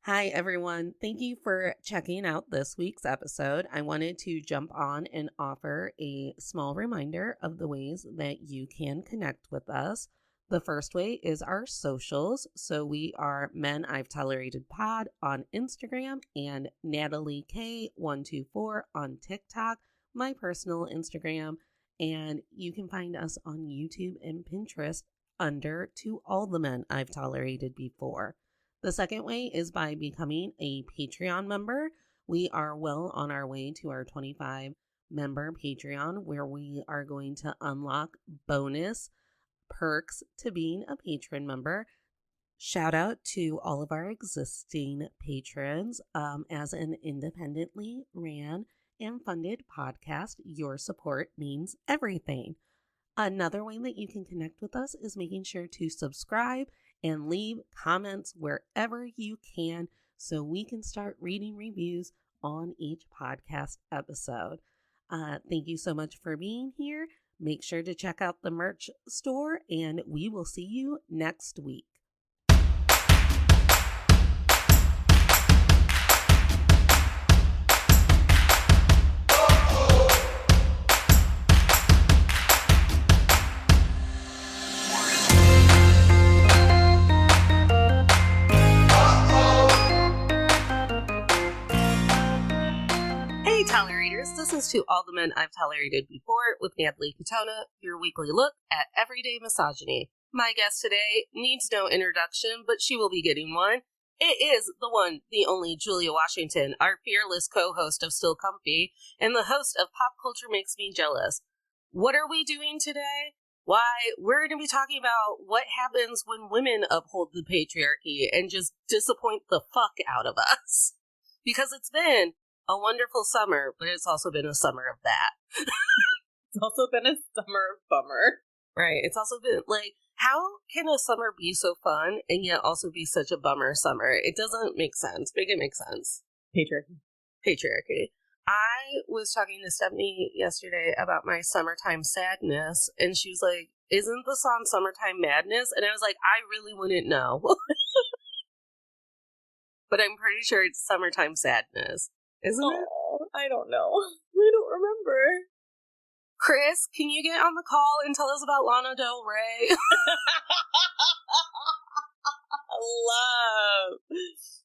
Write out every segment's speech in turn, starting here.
Hi, everyone. Thank you for checking out this week's episode. I wanted to jump on and offer a small reminder of the ways that you can connect with us. The first way is our socials. So we are Men I've Tolerated Pod on Instagram and Natalie K124 on TikTok, my personal Instagram. And you can find us on YouTube and Pinterest under To All the Men I've Tolerated Before. The second way is by becoming a Patreon member. We are well on our way to our 25 member Patreon, where we are going to unlock bonus perks to being a patron member. Shout out to all of our existing patrons. As an independently ran and funded podcast, your support means everything. Another way that you can connect with us is making sure to subscribe and leave comments wherever you can so we can start reading reviews on each podcast episode. Thank you so much for being here. Make sure to check out the merch store, and we will see you next week. This is To All the Men I've Tolerated Before with Natalie Katona, your weekly look at everyday misogyny. My guest today needs no introduction, but she will be getting one. It is the one, the only Julia Washington, our fearless co-host of Still Comfy, and the host of Pop Culture Makes Me Jealous. What are we doing today? Why, we're going to be talking about what happens when women uphold the patriarchy and just disappoint the fuck out of us. Because it's been a wonderful summer, but it's also been a summer of that. It's also been a summer of bummer. Right. It's also been, like, how can a summer be so fun and yet also be such a bummer summer? It doesn't make sense. Make it make sense. Patriarchy. I was talking to Stephanie yesterday about my summertime sadness, and she was like, isn't the song Summertime Madness? And I was like, I really wouldn't know. But I'm pretty sure it's Summertime Sadness. Isn't it? I don't know. I don't remember. Chris, can you get on the call and tell us about Lana Del Rey?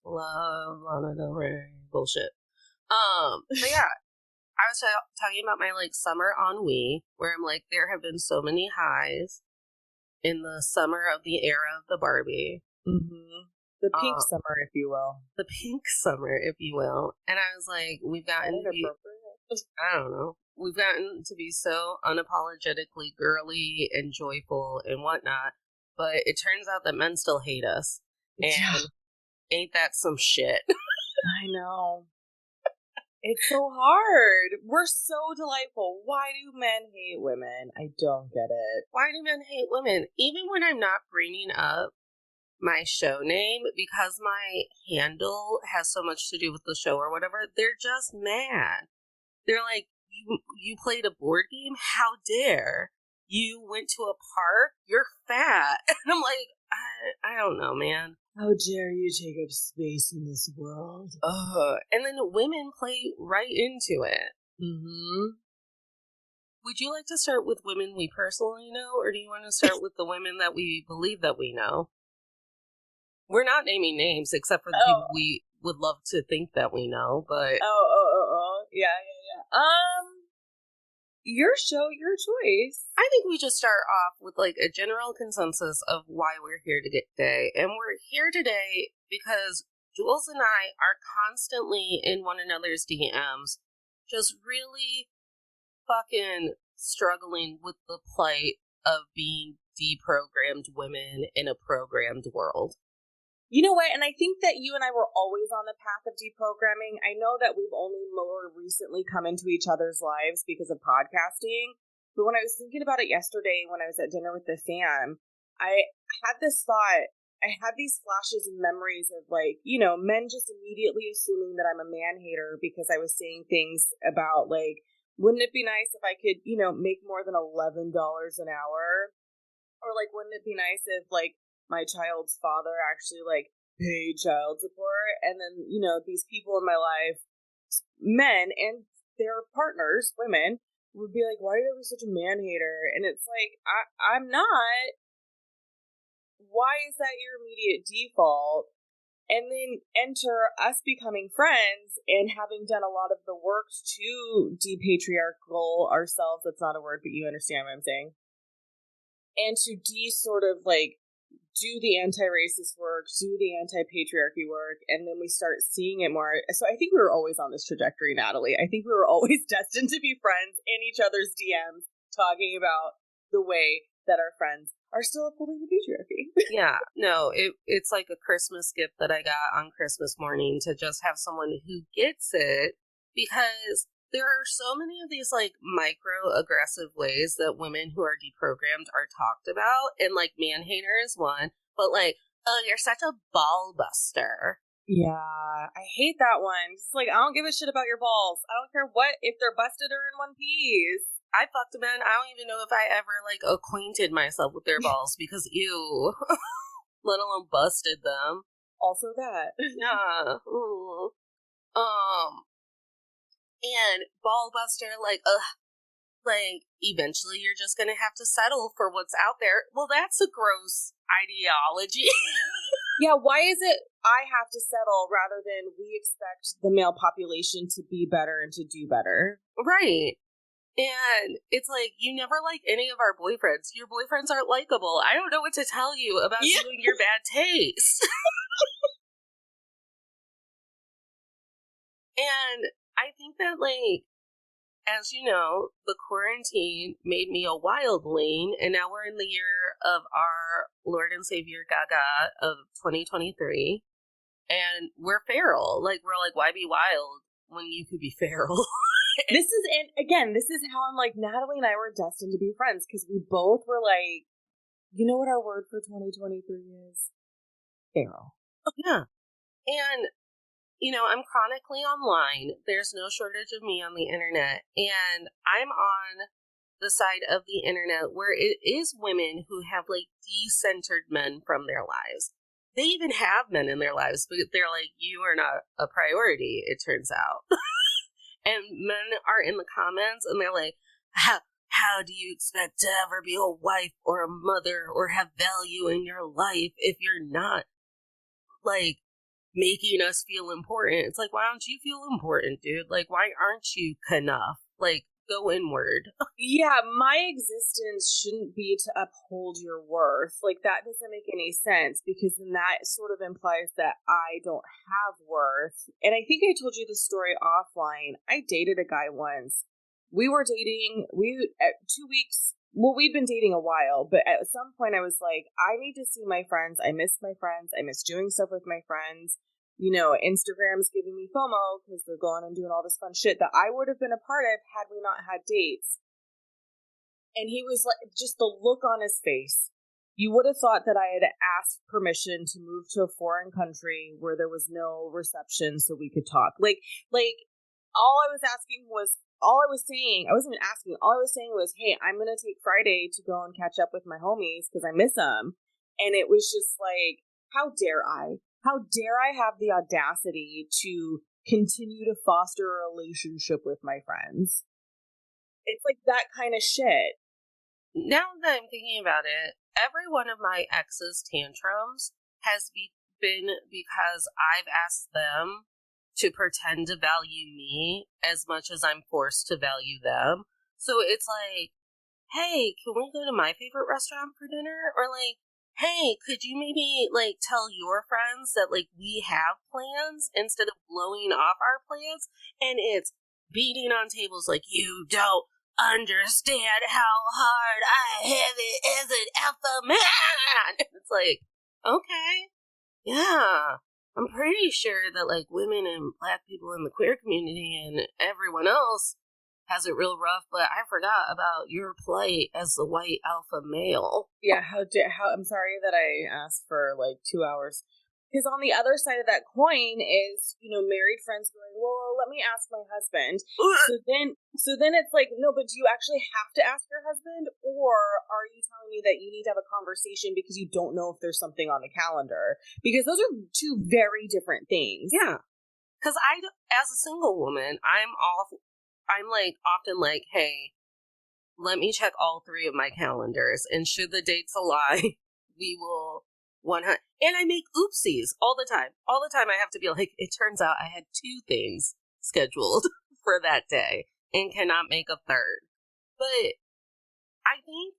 Love Lana Del Rey. Bullshit. But yeah, I was talking about my, like, summer ennui, where I'm like, there have been so many highs in the summer of the era of the Barbie. Mm-hmm. The pink summer, if you will. The pink summer, if you will. And I was like, we've gotten to be, I don't know, we've gotten to be so unapologetically girly and joyful and whatnot, but it turns out that men still hate us. And ain't that some shit? I know. It's so hard. We're so delightful. Why do men hate women? I don't get it. Why do men hate women? Even when I'm not bringing up my show name, because my handle has so much to do with the show or whatever, they're just mad. They're like, you played a board game? How dare? You went to a park? You're fat. And I'm like, I don't know, man. How dare you take up space in this world? And then women play right into it. Mm-hmm. Would you like to start with women we personally know, or do you want to start with the women that we believe that we know? We're not naming names, except for the people we would love to think that we know, but... Yeah. Your show, your choice. I think we just start off with, like, a general consensus of why we're here today. And we're here today because Jules and I are constantly in one another's DMs, just really fucking struggling with the plight of being deprogrammed women in a programmed world. You know what? And I think that you and I were always on the path of deprogramming. I know that we've only more recently come into each other's lives because of podcasting. But when I was thinking about it yesterday, when I was at dinner with the fam, I had this thought. I had these flashes and memories of, like, you know, men just immediately assuming that I'm a man hater because I was saying things about, like, wouldn't it be nice if I could, you know, make more than $11 an hour? Or, like, wouldn't it be nice if, like, my child's father actually, like, pay child support. And then, you know, these people in my life, men and their partners, women, would be like, why are you ever such a man hater? And it's like, I'm not. Why is that your immediate default? And then enter us becoming friends and having done a lot of the work to depatriarchal ourselves. That's not a word, but you understand what I'm saying. And to sort of like do the anti-racist work, do the anti-patriarchy work, and then we start seeing it more. So I think we were always on this trajectory, Natalie. I think we were always destined to be friends in each other's DMs, talking about the way that our friends are still upholding the patriarchy. Yeah, no, it's like a Christmas gift that I got on Christmas morning to just have someone who gets it, because there are so many of these like microaggressive ways that women who are deprogrammed are talked about, and like man hater is one, but like, oh, you're such a ball buster. Yeah, I hate that one. It's like, I don't give a shit about your balls. I don't care what, if they're busted or in one piece. I fucked a man. I don't even know if I ever like acquainted myself with their balls because ew, let alone busted them. Also that. Yeah. Ooh. And ball buster, like eventually you're just gonna have to settle for what's out there. Well, that's a gross ideology. Yeah, why is it I have to settle rather than we expect the male population to be better and to do better? Right. And it's like, you never like any of our boyfriends. Your boyfriends aren't likable. I don't know what to tell you about you and your bad taste. And I think that, like, as you know, the quarantine made me a wildling, and now we're in the year of our Lord and Savior Gaga of 2023, and we're feral. Like, we're like, why be wild when you could be feral? This is how I'm like, Natalie and I were destined to be friends, because we both were like, you know what our word for 2023 is? Feral. Yeah. And, you know, I'm chronically online. There's no shortage of me on the internet. And I'm on the side of the internet where it is women who have, like, decentered men from their lives. They even have men in their lives, but they're like, you are not a priority, it turns out. And men are in the comments, and they're like, how do you expect to ever be a wife or a mother or have value in your life if you're not, like, making us feel important? It's like, why don't you feel important, dude? Like, why aren't you enough? Like, go inward. Yeah, my existence shouldn't be to uphold your worth. Like, that doesn't make any sense, because then that sort of implies that I don't have worth. And I think I told you the story offline. I dated a guy once. We were dating, at 2 weeks, well, we'd been dating a while, but at some point I was like, I need to see my friends. I miss my friends. I miss doing stuff with my friends. You know, Instagram's giving me FOMO because they're going and doing all this fun shit that I would have been a part of had we not had dates. And he was like, just the look on his face. You would have thought that I had asked permission to move to a foreign country where there was no reception so we could talk. Like all I was saying, all I was saying was, hey, I'm going to take Friday to go and catch up with my homies because I miss them. And it was just like, how dare I? How dare I have the audacity to continue to foster a relationship with my friends? It's like that kind of shit. Now that I'm thinking about it, every one of my ex's tantrums has been because I've asked them to pretend to value me as much as I'm forced to value them. So it's like, hey, can we go to my favorite restaurant for dinner? Or like, hey, could you maybe, like, tell your friends that, like, we have plans instead of blowing off our plans? And it's beating on tables like, you don't understand how hard I have it as an alpha man. It's like, okay, yeah. I'm pretty sure that, like, women and black people in the queer community and everyone else has it real rough, but I forgot about your plight as the white alpha male. Yeah, how I'm sorry that I asked for like 2 hours. Because on the other side of that coin is, married friends going, well, let me ask my husband. So then it's like, no, but do you actually have to ask your husband? Or are you telling me that you need to have a conversation because you don't know if there's something on the calendar? Because those are two very different things. Yeah. Because as a single woman, I'm like often like, hey, let me check all 3 of my calendars. And should the dates align, we will 100. And I make oopsies all the time. All the time I have to be like, it turns out I had 2 things scheduled for that day and cannot make a third. But I think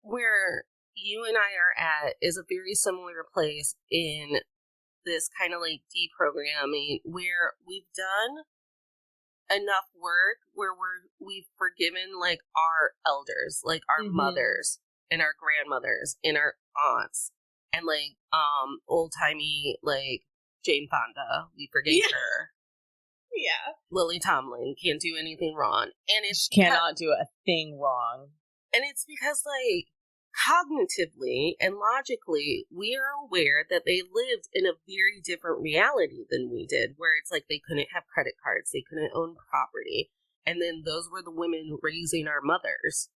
where you and I are at is a very similar place in this kind of like deprogramming, where we've done enough work where we've forgiven like our elders, like our mothers and our grandmothers and our aunts, and like old timey like Jane Fonda, we forgave her. Yeah. Lily Tomlin can't do anything wrong, and she cannot do a thing wrong. And it's because like cognitively and logically, we are aware that they lived in a very different reality than we did, where it's like they couldn't have credit cards, they couldn't own property. And then those were the women raising our mothers.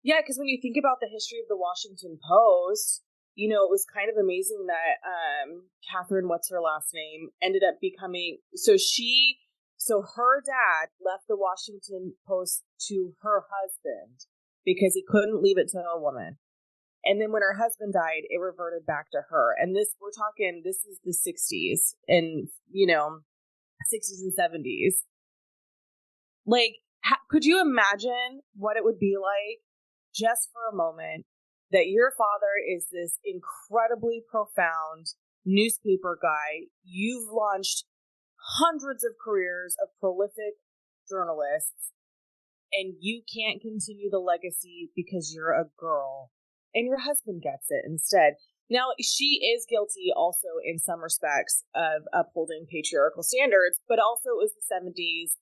Yeah, because when you think about the history of the Washington Post, it was kind of amazing that Catherine, what's her last name, ended up becoming... So her dad left the Washington Post to her husband because he couldn't leave it to a woman. And then when her husband died, it reverted back to her. And this is the 60s and, 60s and 70s. Like, could you imagine what it would be like just for a moment that your father is this incredibly profound newspaper guy? You've launched hundreds of careers of prolific journalists, and you can't continue the legacy because you're a girl. And your husband gets it instead. Now, she is guilty also in some respects of upholding patriarchal standards, but also it was the 70s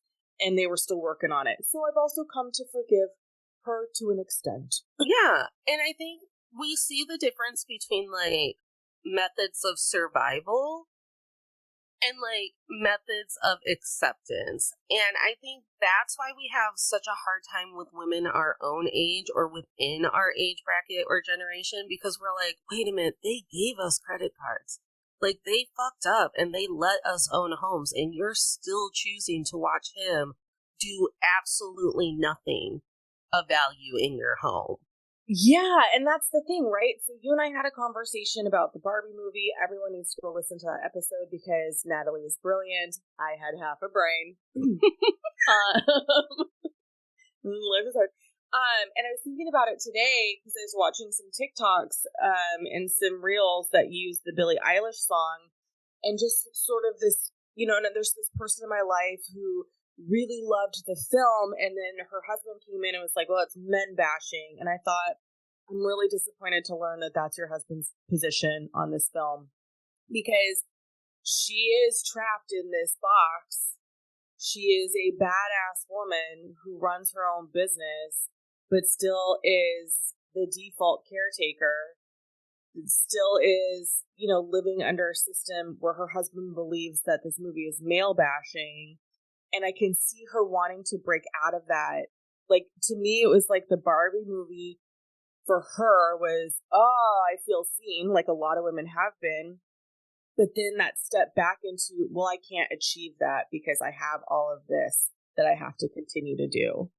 and they were still working on it. So I've also come to forgive her to an extent. Yeah, and I think we see the difference between like methods of survival and like methods of acceptance. And I think that's why we have such a hard time with women our own age or within our age bracket or generation, because we're like, wait a minute, they gave us credit cards. Like, they fucked up and they let us own homes, and you're still choosing to watch him do absolutely nothing of value in your home. Yeah, and that's the thing, right? So you and I had a conversation about the Barbie movie. Everyone needs to go listen to that episode because Natalie is brilliant. I had half a brain. Life is hard. And I was thinking about it today because I was watching some TikToks and some reels that use the Billie Eilish song, and just sort of this, and there's this person in my life who really loved the film, and then her husband came in and was like, well, it's men bashing. And I thought, I'm really disappointed to learn that that's your husband's position on this film, because she is trapped in this box. She is a badass woman who runs her own business, but still is the default caretaker. Still is, living under a system where her husband believes that this movie is male bashing. And I can see her wanting to break out of that. Like, to me, it was like the Barbie movie for her was, oh, I feel seen, like a lot of women have been. But then that step back into, well, I can't achieve that because I have all of this that I have to continue to do.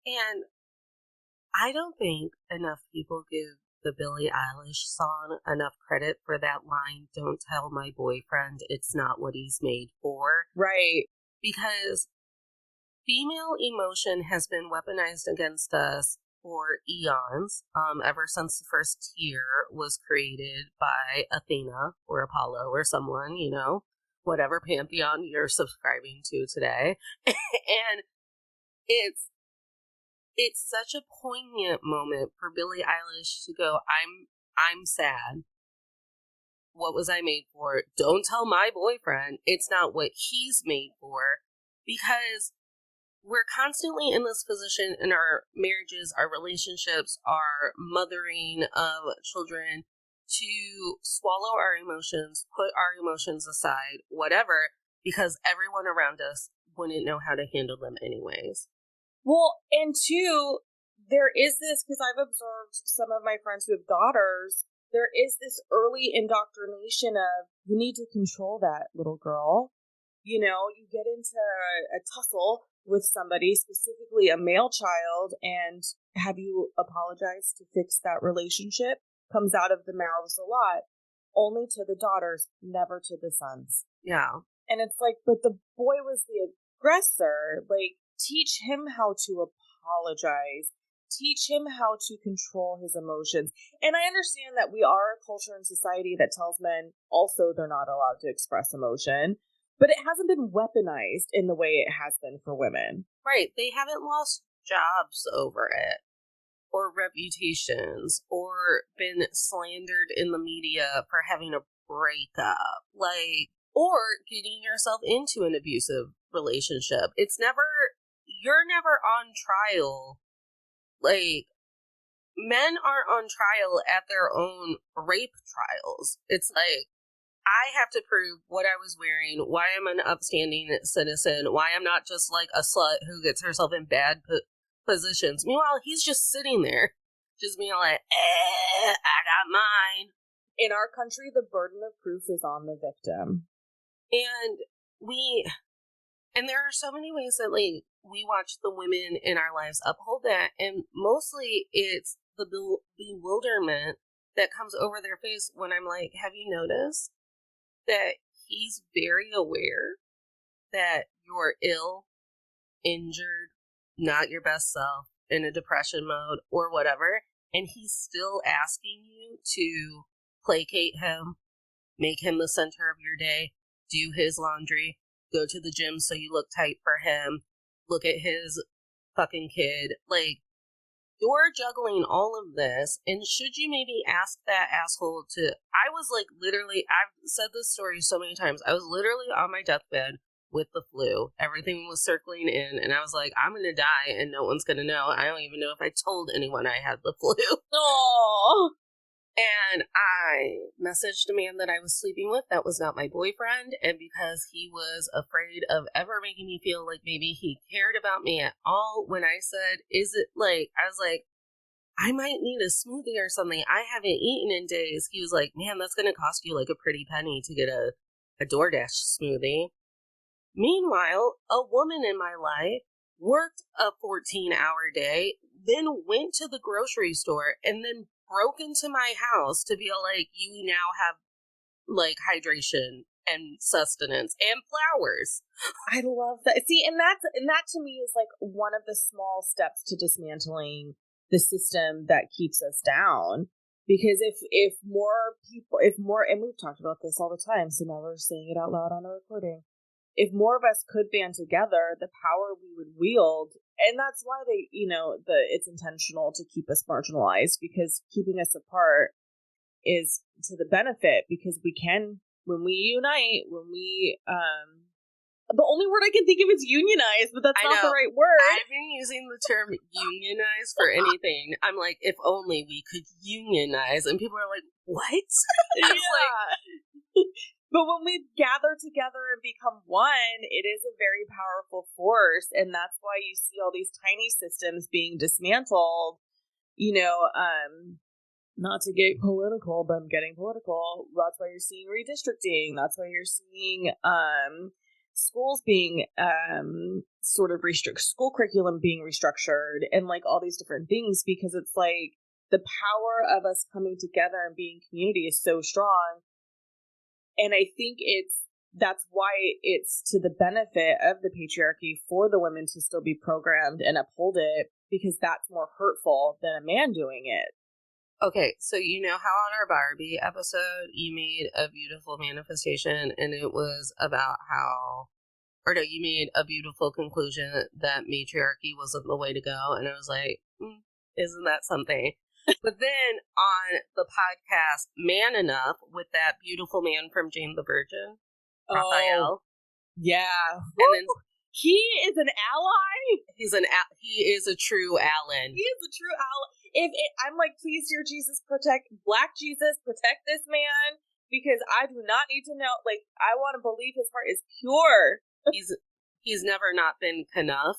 And I don't think enough people give the Billie Eilish song enough credit for that line, don't tell my boyfriend it's not what he's made for. Right. Because female emotion has been weaponized against us for eons, ever since the first tier was created by Athena or Apollo or someone, whatever pantheon you're subscribing to today. And it's such a poignant moment for Billie Eilish to go, I'm sad. What was I made for? Don't tell my boyfriend it's not what he's made for. Because we're constantly in this position in our marriages, our relationships, our mothering of children, to swallow our emotions, put our emotions aside, whatever, because everyone around us wouldn't know how to handle them anyways. Well, and two, there is this, because I've observed some of my friends who have daughters, there is this early indoctrination of, you need to control that little girl. You know, you get into a tussle with somebody, specifically a male child, and have you apologized to fix that relationship? Comes out of the mouths a lot, only to the daughters, never to the sons. Yeah. And it's like, but the boy was the aggressor. Like, teach him how to apologize. Teach him how to control his emotions. And I understand that we are a culture and society that tells men also they're not allowed to express emotion, but it hasn't been weaponized in the way it has been for women. Right. They haven't lost jobs over it, or reputations, or been slandered in the media for having a breakup, like, or getting yourself into an abusive relationship. You're never on trial. Like, men aren't on trial at their own rape trials. It's like, I have to prove what I was wearing, why I'm an upstanding citizen, why I'm not just like a slut who gets herself in bad positions. Meanwhile, he's just sitting there, just being like, I got mine. In our country, the burden of proof is on the victim. And there are so many ways that, like, we watch the women in our lives uphold that, and mostly it's the bewilderment that comes over their face when I'm like, have you noticed that he's very aware that you're ill, injured, not your best self, in a depression mode, or whatever, and he's still asking you to placate him, make him the center of your day, do his laundry, go to the gym so you look tight for him, look at his fucking kid. Like, you're juggling all of this, and should you maybe ask that asshole to... I was like, literally, I've said this story so many times, I was literally on my deathbed with the flu. Everything was circling in, and I was like, I'm gonna die, and no one's gonna know. I don't even know if I told anyone I had the flu. Oh. And I messaged a man that I was sleeping with that was not my boyfriend, and because he was afraid of ever making me feel like maybe he cared about me at all, when I said, is it like, I was like, I might need a smoothie or something. I haven't eaten in days. He was like, man, that's going to cost you like a pretty penny to get a DoorDash smoothie. Meanwhile, a woman in my life worked a 14-hour day, then went to the grocery store, and then broke into my house to be like, you now have like hydration and sustenance and flowers. I love that. See, and that to me is like one of the small steps to dismantling the system that keeps us down. Because if more, and we've talked about this all the time, so now we're saying it out loud on a recording. If more of us could band together, the power we would wield, and that's why it's intentional to keep us marginalized, because keeping us apart is to the benefit, because we can, when we unite, the only word I can think of is unionize, but that's not the right word. I've been using the term unionize for anything. I'm like, if only we could unionize, and people are like, what? Yeah. Like, but when we gather together and become one, it is a very powerful force. And that's why you see all these tiny systems being dismantled. Not to get political, but I'm getting political. That's why you're seeing redistricting. That's why you're seeing schools being school curriculum being restructured, and like all these different things, because it's like the power of us coming together and being community is so strong. And I think that's why it's to the benefit of the patriarchy for the women to still be programmed and uphold it, because that's more hurtful than a man doing it. Okay, so you know how on our Barbie episode you made a beautiful manifestation, and it was about you made a beautiful conclusion that matriarchy wasn't the way to go, and I was like, isn't that something? But then on the podcast Man Enough with that beautiful man from Jane the Virgin, Raphael. Yeah. And then he is an ally. He is a true Allen. He is a true ally. I'm like, please, dear Jesus, protect Black Jesus, protect this man, because I do not need to know. Like, I want to believe his heart is pure. He's never not been enough.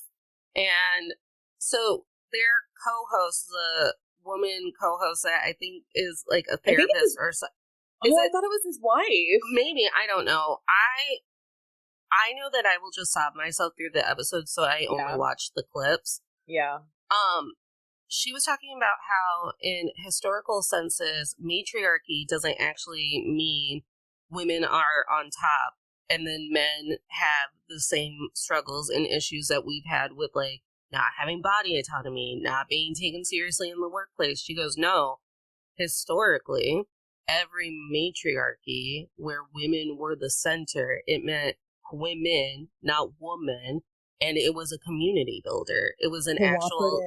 And so their co-host, the woman co-host that I think is like a therapist or something. I thought it was his wife. Maybe, I don't know. I know that I will just sob myself through the episode, so I only watch the clips. Yeah. She was talking about how in historical senses, matriarchy doesn't actually mean women are on top and then men have the same struggles and issues that we've had with, like, not having body autonomy, not being taken seriously in the workplace. She goes, no, historically, every matriarchy where women were the center, it meant women, not woman, and it was a community builder. It was an actual,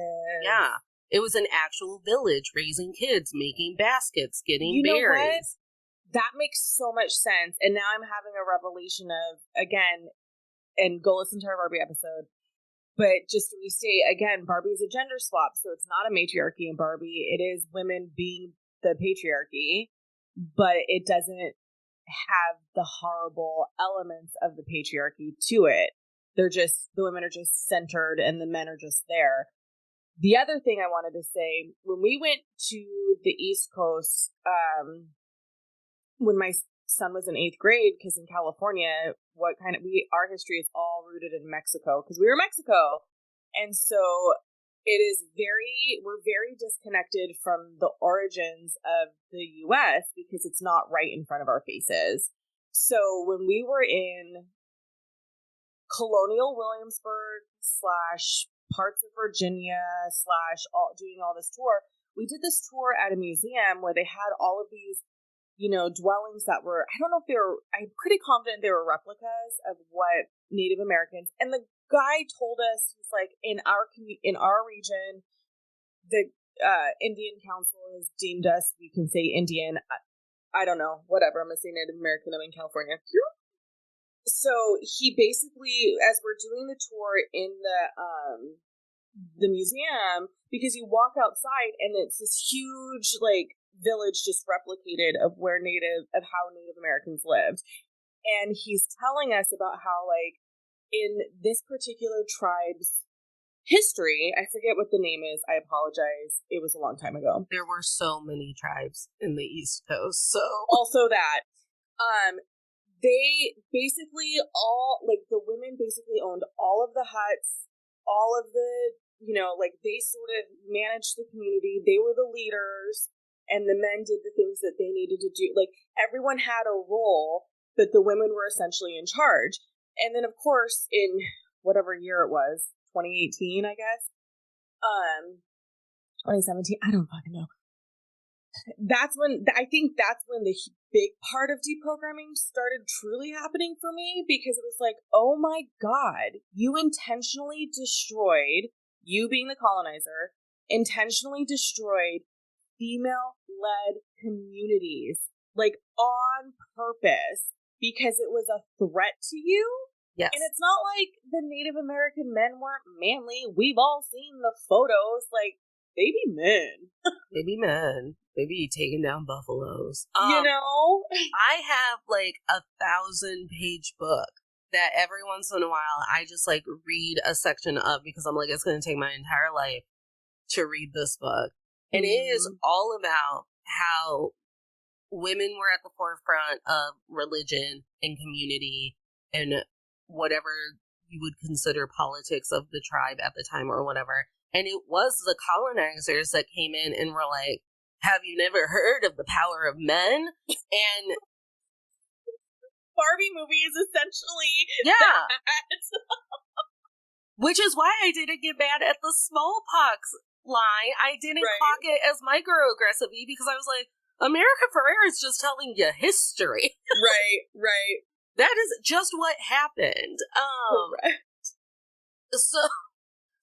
it was an actual village raising kids, making baskets, getting berries. That makes so much sense. And now I'm having a revelation of, again, and go listen to our Barbie episode. But just to restate, again, Barbie is a gender swap. So it's not a matriarchy in Barbie. It is women being the patriarchy, but it doesn't have the horrible elements of the patriarchy to it. They're just, the women are just centered and the men are just there. The other thing I wanted to say, when we went to the East Coast, when my son was in 8th grade, because in California, our history is all rooted in Mexico, because we were Mexico. And so we're very disconnected from the origins of the U.S. because it's not right in front of our faces. So when we were in colonial Williamsburg / parts of Virginia / doing all this tour, we did this tour at a museum where they had all of these, dwellings that were, I don't know if I'm pretty confident they were replicas of what Native Americans, and the guy told us, he's like, in our region, the Indian Council has deemed us, you can say Indian, I don't know, whatever, I'm gonna say Native American, I'm in California. So he basically, as we're doing the tour in the museum, because you walk outside and it's this huge, like, village just replicated of how Native Americans lived. And he's telling us about how, like, in this particular tribe's history, I forget what the name is, I apologize, it was a long time ago. There were so many tribes in the East Coast, so... Also that. They basically the women basically owned all of the huts, all of the, they sort of managed the community, they were the leaders, and the men did the things that they needed to do. Like, everyone had a role, but the women were essentially in charge. And then, of course, in whatever year it was, 2018, I guess, 2017, I don't fucking know. I think that's when the big part of deprogramming started truly happening for me, because it was like, oh my God, you intentionally destroyed, you being the colonizer, intentionally destroyed female-led communities, like, on purpose, because it was a threat to you. Yes. And it's not like the Native American men weren't manly. We've all seen the photos. Like, they be men. They be taking down buffaloes. I have, like, 1,000-page book that every once in a while I just, like, read a section of, because I'm like, it's going to take my entire life to read this book. And it is all about how women were at the forefront of religion and community and whatever you would consider politics of the tribe at the time or whatever. And it was the colonizers that came in and were like, have you never heard of the power of men? And Barbie movie is essentially that. that. Which is why I didn't get mad at the smallpox line. I didn't clock it as microaggressive because I was like, America Ferrera is just telling you history. Right. That is just what happened. Correct.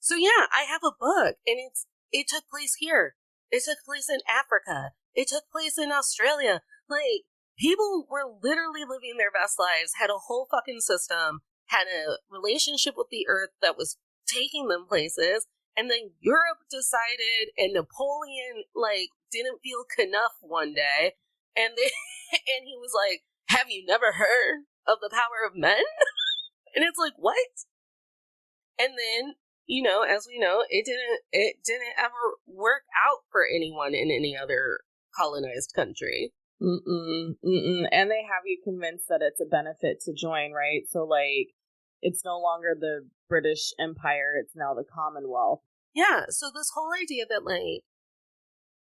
So yeah, I have a book, and it took place here. It took place in Africa. It took place in Australia. Like, people were literally living their best lives, had a whole fucking system, had a relationship with the earth that was taking them places, And then Europe decided, and Napoleon, like, didn't feel enough one day. And then, and he was like, have you never heard of the power of men? And it's like, what? And then, you know, as we know, it didn't ever work out for anyone in any other colonized country. And they have you convinced that it's a benefit to join, right? So, like, it's no longer the British Empire, it's now the Commonwealth. Yeah, so this whole idea that, like,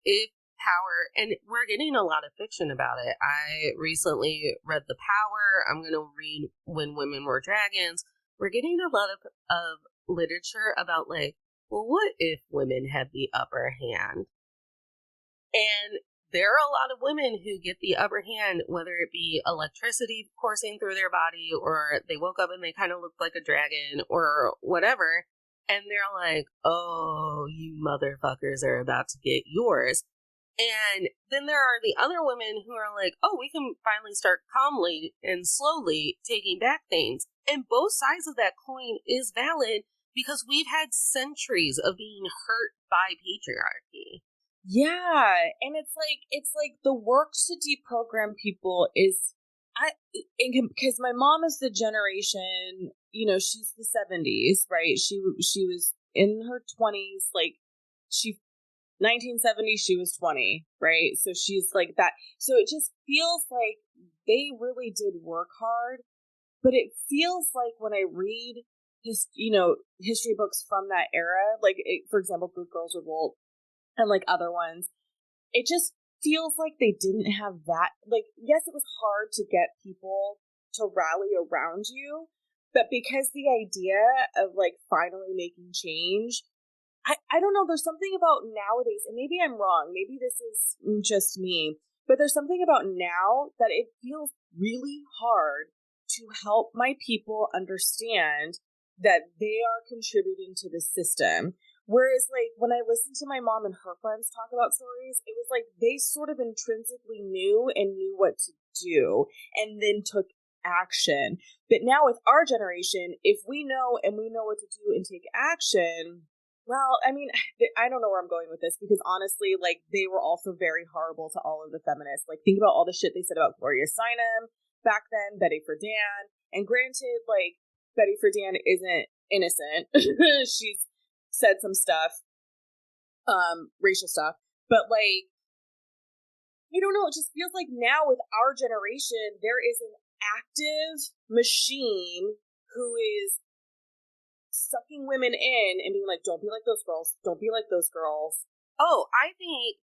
if power, and we're getting a lot of fiction about it. I recently read The Power. I'm going to read When Women Were Dragons. We're getting a lot of literature about, like, well, what if women had the upper hand? And there are a lot of women who get the upper hand, whether it be electricity coursing through their body, or they woke up and they kind of looked like a dragon, or whatever. And they're like, oh, you motherfuckers are about to get yours. And then there are the other women who are like, oh, we can finally start calmly and slowly taking back things. And both sides of that coin is valid because we've had centuries of being hurt by patriarchy. Yeah, and it's like the work to deprogram people is, because my mom is the generation, you know, she's the 70s, right? She was in her 20s, like, 1970, she was 20, right? So she's like that. So it just feels like they really did work hard, but it feels like when I read history books from that era, like, for example, Good Girls Revolt, and like other ones, it just feels like they didn't have that. Like, yes, it was hard to get people to rally around you, but because the idea of, like, finally making change, I don't know, there's something about nowadays, and maybe I'm wrong, maybe this is just me, but there's something about now that it feels really hard to help my people understand that they are contributing to the system. Whereas, like, when I listened to my mom and her friends talk about stories, it was like they sort of intrinsically knew what to do and then took action. But now with our generation, if we know what to do and take action, well, I mean, I don't know where I'm going with this, because honestly, like, they were also very horrible to all of the feminists. Like, think about all the shit they said about Gloria Steinem back then, Betty Friedan. And granted, like, Betty Friedan isn't innocent. She's said some stuff, racial stuff, but, like, I don't know, it just feels like now with our generation, there is an active machine who is sucking women in and being like, don't be like those girls, don't be like those girls. Oh, I think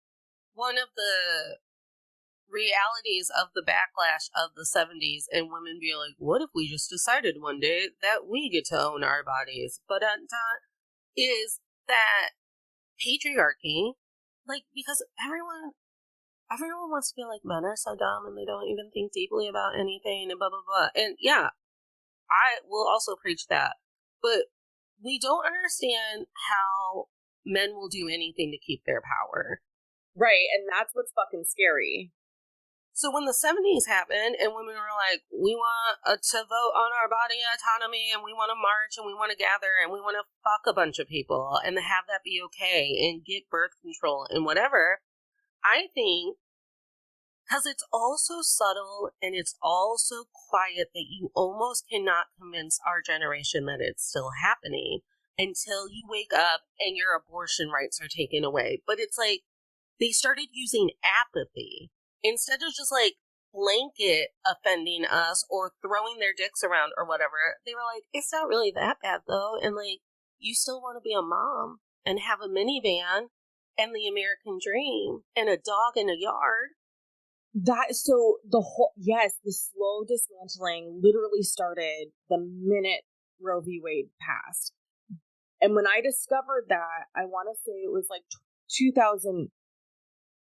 one of the realities of the backlash of the 70s and women being like, what if we just decided one day that we get to own our bodies? But is that patriarchy, like, because everyone wants to feel like men are so dumb and they don't even think deeply about anything and blah blah blah. And yeah, I will also preach that, but we don't understand how men will do anything to keep their power. Right, and that's what's fucking scary. So when the 70s happened and women were like, we want to vote on our body autonomy, and we want to march, and we want to gather, and we want to fuck a bunch of people and have that be okay and get birth control and whatever, I think, because it's all so subtle and it's all so quiet that you almost cannot convince our generation that it's still happening until you wake up and your abortion rights are taken away. But it's like they started using apathy. Instead of just, like, blanket offending us or throwing their dicks around or whatever, they were like, it's not really that bad, though. And, like, you still want to be a mom and have a minivan and the American dream and a dog in a yard. So the slow dismantling literally started the minute Roe v. Wade passed. And when I discovered that, I want to say it was like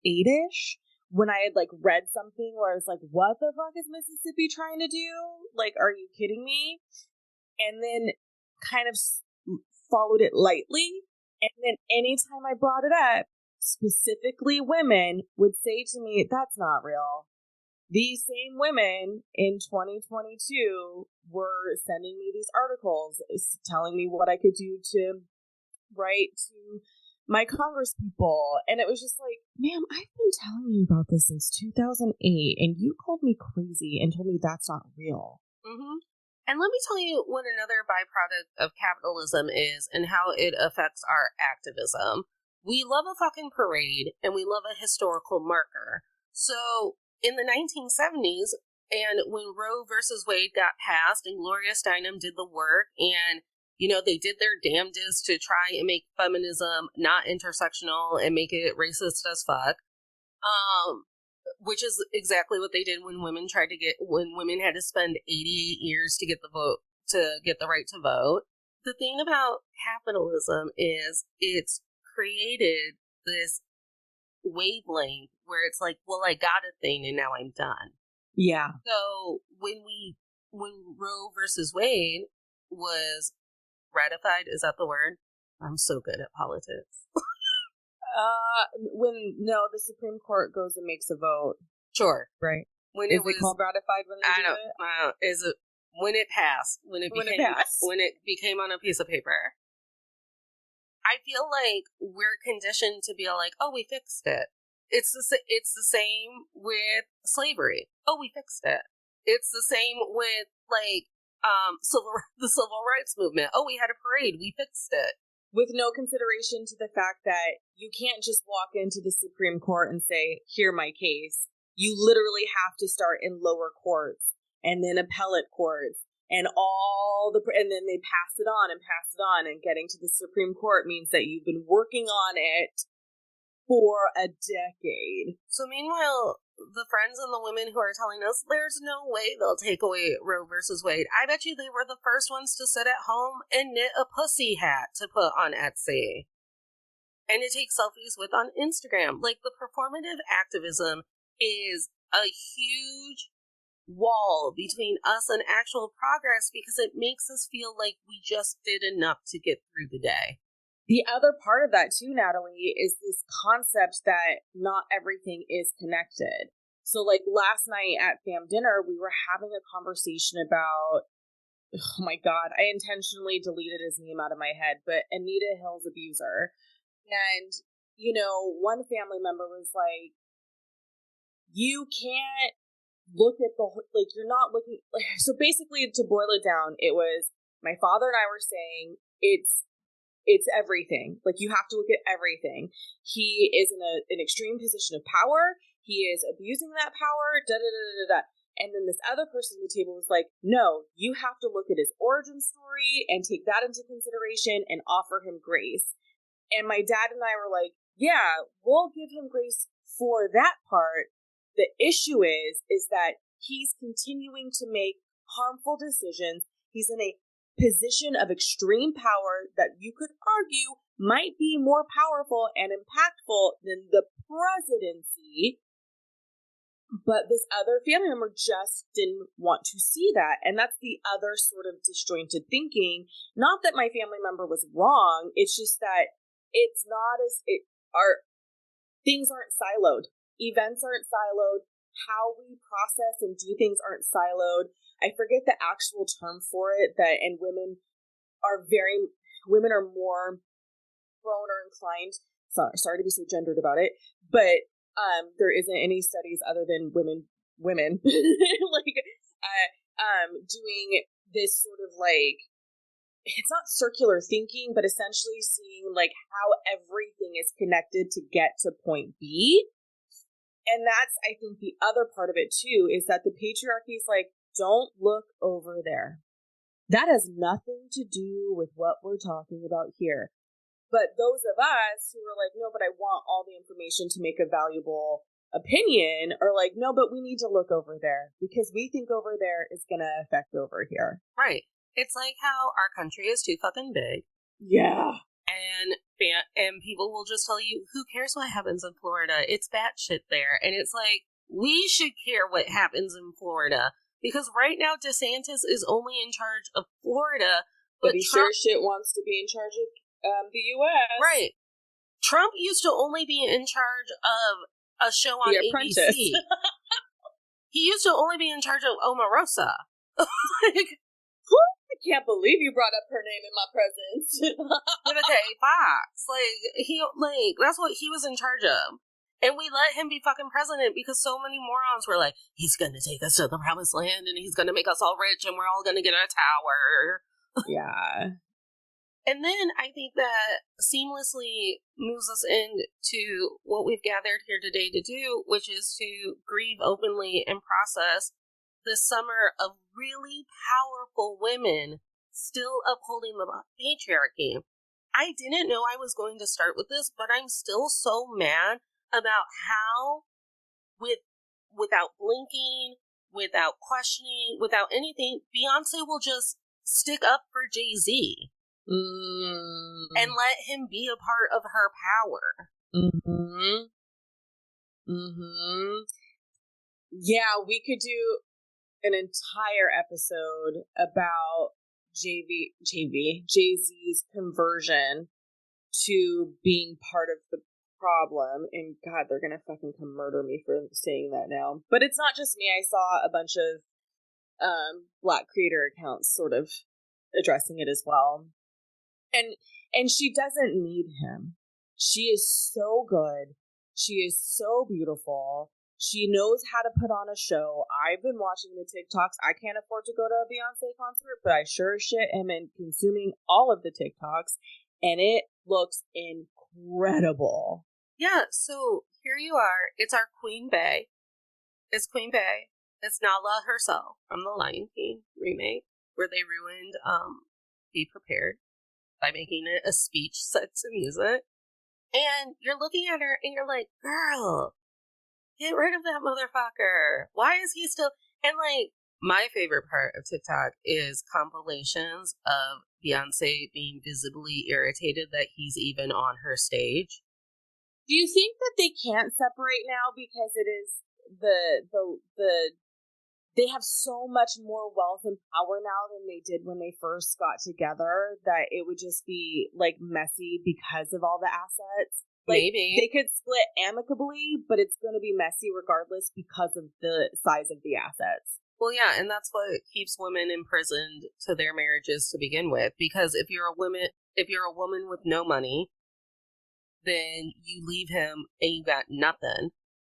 2008-ish, when I had, like, read something where I was like, what the fuck is Mississippi trying to do? Like, are you kidding me? And then kind of followed it lightly. And then anytime I brought it up, specifically women would say to me, that's not real. These same women in 2022 were sending me these articles telling me what I could do to right, to my Congress people. And it was just like, ma'am, I've been telling you about this since 2008, and you called me crazy and told me that's not real. Mm-hmm. And let me tell you what another byproduct of capitalism is and how it affects our activism. We love a fucking parade and we love a historical marker. So in the 1970s, and when Roe versus Wade got passed and Gloria Steinem did the work and, you know, they did their damnedest to try and make feminism not intersectional and make it racist as fuck. Which is exactly what they did when women had to spend 88 years to get the vote, to get the right to vote. The thing about capitalism is it's created this wavelength where it's like, well, I got a thing and now I'm done. Yeah. So when Roe versus Wade was ratified, is that the word? I'm so good at politics. The Supreme Court goes and makes a vote. Sure. Right. When is it called ratified when they do it? Is it when it passed? When it became on a piece of paper? I feel like we're conditioned to be like, oh, we fixed it. It's the same with slavery. Oh, we fixed it. It's the same with like the civil rights movement. Oh, we had a parade. We fixed it. With no consideration to the fact that you can't just walk into the Supreme Court and say, hear my case. You literally have to start in lower courts and then appellate courts and and then they pass it on, and getting to the Supreme Court means that you've been working on it for a decade. So meanwhile, the friends and the women who are telling us there's no way they'll take away Roe versus Wade, I bet you they were the first ones to sit at home and knit a pussy hat to put on Etsy and to take selfies with on Instagram. Like, the performative activism is a huge wall between us and actual progress because it makes us feel like we just did enough to get through the day. The other part of that too, Natalie, is this concept that not everything is connected. So like last night at fam dinner, we were having a conversation about, oh my God, I intentionally deleted his name out of my head, but Anita Hill's abuser. And, you know, one family member was like, you can't look at you're not looking, so basically to boil it down, it was my father and I were saying it's everything. Like, you have to look at everything. He is in an extreme position of power. He is abusing that power, da-da-da-da-da. And then this other person at the table was like, no, you have to look at his origin story and take that into consideration and offer him grace. And my dad and I were like, yeah, we'll give him grace for that part. The issue is that he's continuing to make harmful decisions. He's in a position of extreme power that you could argue might be more powerful and impactful than the presidency. But this other family member just didn't want to see that. And that's the other sort of disjointed thinking. Not that my family member was wrong. It's just that things aren't siloed. Events aren't siloed. How we process and do things aren't siloed. I forget the actual term for it, and women are more prone or inclined. Sorry to be so gendered about it, but there isn't any studies other than women doing this sort of like, it's not circular thinking, but essentially seeing like how everything is connected to get to point B. And that's, I think, the other part of it too, is that the patriarchy is like, don't look over there. That has nothing to do with what we're talking about here. But those of us who are like, no, but I want all the information to make a valuable opinion, are like, no, but we need to look over there because we think over there is going to affect over here. Right. It's like how our country is too fucking big. Yeah. And people will just tell you, who cares what happens in Florida? It's batshit there. And it's like, we should care what happens in Florida. Because right now, DeSantis is only in charge of Florida. But he sure shit wants to be in charge of the U.S. Right. Trump used to only be in charge of a show on ABC. He used to only be in charge of Omarosa. can't believe you brought up her name in my presence. Okay, Fox. That's what he was in charge of. And we let him be fucking president because so many morons were like, he's gonna take us to the promised land and he's gonna make us all rich and we're all gonna get a tower. Yeah. And then I think that seamlessly moves us into what we've gathered here today to do, which is to grieve openly and process this summer of really powerful women still upholding the patriarchy. I didn't know I was going to start with this, but I'm still so mad about how, without blinking, without questioning, without anything, Beyonce will just stick up for Jay-Z. And let him be a part of her power. Yeah, we could do an entire episode about Jay-Z's conversion to being part of the problem. And God, they're gonna fucking come murder me for saying that now. But it's not just me. I saw a bunch of Black creator accounts sort of addressing it as well. And she doesn't need him. She is so good. She is so beautiful. She knows how to put on a show. I've been watching the TikToks. I can't afford to go to a Beyonce concert, but I sure as shit am consuming all of the TikToks, and it looks incredible. Yeah, so here you are. It's our Queen Bey. It's Queen Bey. It's Nala herself from the Lion King remake, where they ruined Be Prepared by making it a speech set to music. And you're looking at her and you're like, girl, get rid of that motherfucker. Why is he still... And my favorite part of TikTok is compilations of Beyonce being visibly irritated that he's even on her stage. Do you think that they can't separate now because it is they have so much more wealth and power now than they did when they first got together, that it would just be messy because of all the assets? Maybe they could split amicably, but it's going to be messy regardless because of the size of the assets. Well, yeah, and that's what keeps women imprisoned to their marriages to begin with. Because if you're a woman with no money, then you leave him and you got nothing.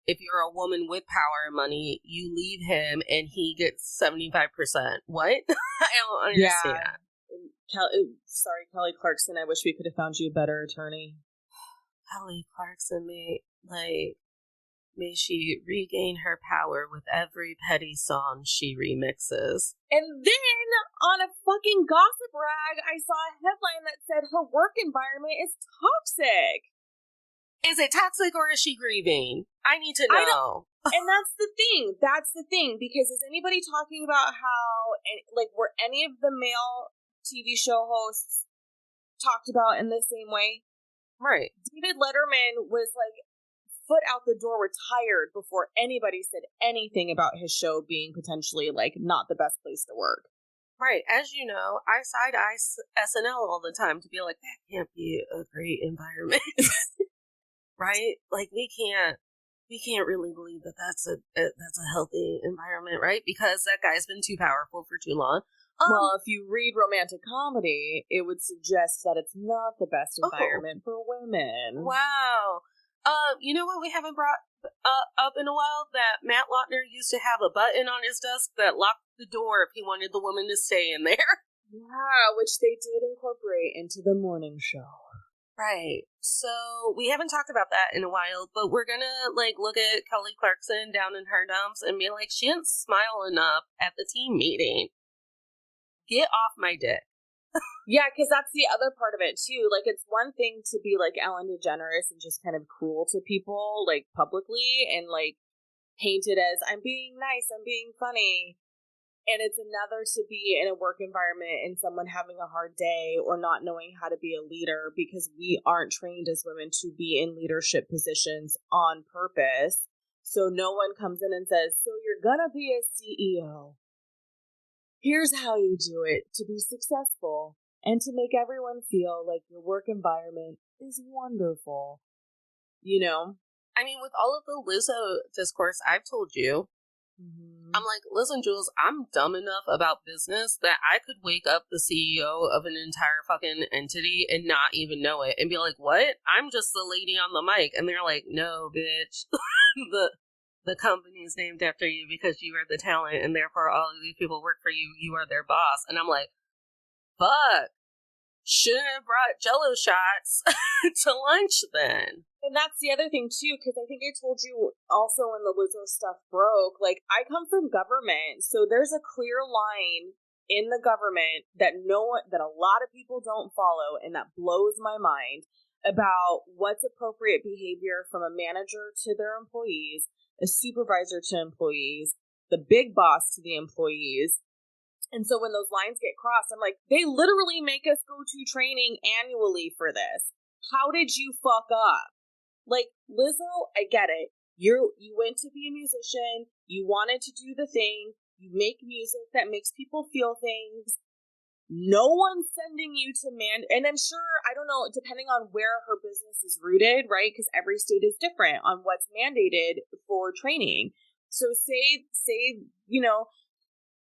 If you're a woman with power and money, you leave him and he gets 75%. What? I don't understand. Yeah. Sorry, Kelly Clarkson. I wish we could have found you a better attorney. Kelly Clarkson, may she regain her power with every petty song she remixes. And then, on a fucking gossip rag, I saw a headline that said her work environment is toxic. Is it toxic or is she grieving? I need to know. And that's the thing. Because is anybody talking about how, were any of the male TV show hosts talked about in the same way? Right. David Letterman was foot out the door retired before anybody said anything about his show being potentially not the best place to work. Right. As you know, I side-eye SNL all the time to be like, that can't be a great environment. Right? We can't really believe that that's a healthy environment, right? Because that guy's been too powerful for too long. Well, if you read romantic comedy, it would suggest that it's not the best environment for women. Wow. You know what we haven't brought up in a while? That Matt Lautner used to have a button on his desk that locked the door if he wanted the woman to stay in there. Yeah, which they did incorporate into the morning show. Right. So we haven't talked about that in a while, but we're gonna look at Kelly Clarkson down in her dumps and be like, she didn't smile enough at the team meeting. Get off my dick. Yeah, because that's the other part of it too. It's one thing to be Ellen DeGeneres and just kind of cruel to people publicly and painted as I'm being nice, I'm being funny. And it's another to be in a work environment and someone having a hard day or not knowing how to be a leader, because we aren't trained as women to be in leadership positions on purpose. So no one comes in and says, so you're gonna be a CEO. Here's how you do it to be successful and to make everyone feel like your work environment is wonderful. You know? I mean, with all of the Lizzo discourse I've told you, Mm-hmm. I'm like, listen, Jules, I'm dumb enough about business that I could wake up the CEO of an entire fucking entity and not even know it and be like, what? I'm just the lady on the mic. And they're like, no, bitch. the company is named after you because you are the talent and therefore all of these people work for you. You are their boss. And I'm like, fuck. Shouldn't have brought Jello shots to lunch then. And that's the other thing, too, because I think I told you also when the Lizzo stuff broke, like, I come from government, so there's a clear line in the government that that a lot of people don't follow, and that blows my mind, about what's appropriate behavior from a manager to their employees, a supervisor to employees, the big boss to the employees. And so when those lines get crossed, I'm like, they literally make us go to training annually for this. How did you fuck up? Like, Lizzo, I get it. You went to be a musician. You wanted to do the thing. You make music that makes people feel things. No one's sending you to and I'm sure, I don't know, depending on where her business is rooted, right? Because every state is different on what's mandated for training. So say, you know,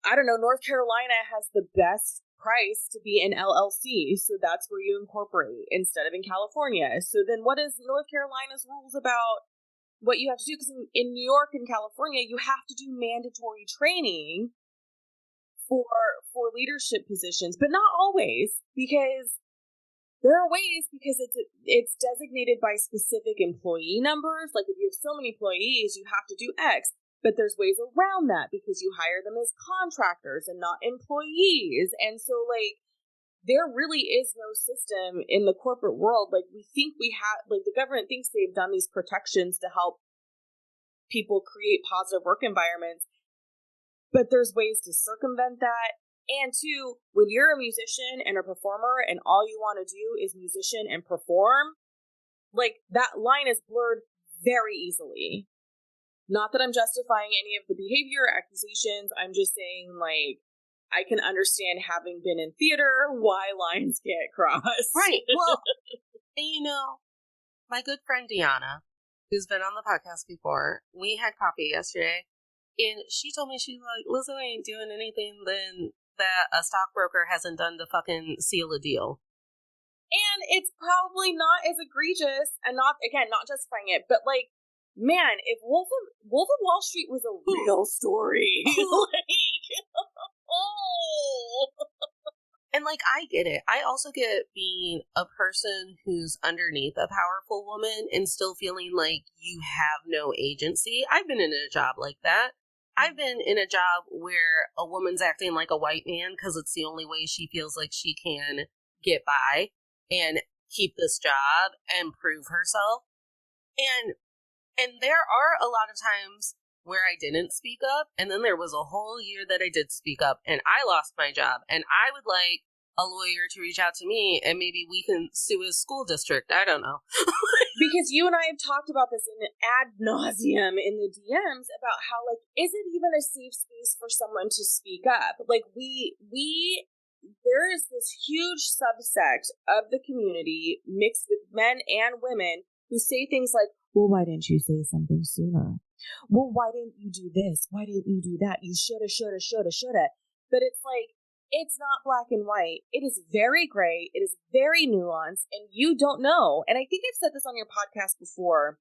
I don't know, North Carolina has the best price to be an LLC, so that's where you incorporate instead of in California. So then what is North Carolina's rules about what you have to do? Because in New York and California, you have to do mandatory training for leadership positions, but not always, because there are ways, because it's designated by specific employee numbers. Like if you have so many employees, you have to do X. But there's ways around that because you hire them as contractors and not employees. And so, like, there really is no system in the corporate world. Like, we think we have, like, the government thinks they've done these protections to help people create positive work environments. But there's ways to circumvent that. And two, when you're a musician and a performer and all you want to do is musician and perform, like, that line is blurred very easily. Not that I'm justifying any of the behavior accusations. I'm just saying, like, I can understand, having been in theater, why lines get crossed. Right. Well, and you know, my good friend Deanna, who's been on the podcast before, we had coffee yesterday, and she told me, she's like, Lizzo ain't doing anything then that a stockbroker hasn't done to fucking seal a deal. And it's probably not as egregious, and not justifying it, but, like, man, if Wolf of Wall Street was a real story, And, like, I get it. I also get being a person who's underneath a powerful woman and still feeling like you have no agency. I've been in a job like that. I've been in a job where a woman's acting like a white man because it's the only way she feels like she can get by and keep this job and prove herself. And there are a lot of times where I didn't speak up, and then there was a whole year that I did speak up, and I lost my job, and I would like a lawyer to reach out to me, and maybe we can sue his school district. I don't know. Because you and I have talked about this in ad nauseum in the DMs about how, like, is it even a safe space for someone to speak up? Like, there is this huge subsect of the community mixed with men and women who say things like, well, why didn't you say something sooner? Well, why didn't you do this? Why didn't you do that? You shoulda, shoulda, shoulda, shoulda. But it's like, it's not black and white. It is very gray. It is very nuanced, and you don't know. And I think I've said this on your podcast before.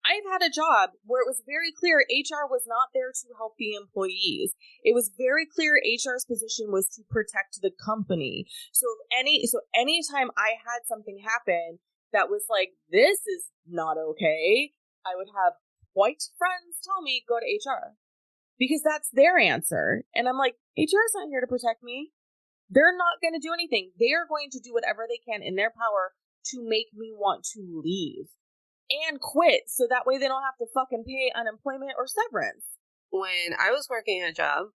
I've had a job where it was very clear HR was not there to help the employees. It was very clear HR's position was to protect the company. So anytime I had something happen that was like, this is not okay, I would have white friends tell me, go to HR. Because that's their answer. And I'm like, HR's not here to protect me. They're not going to do anything. They are going to do whatever they can in their power to make me want to leave and quit, so that way they don't have to fucking pay unemployment or severance. When I was working a job,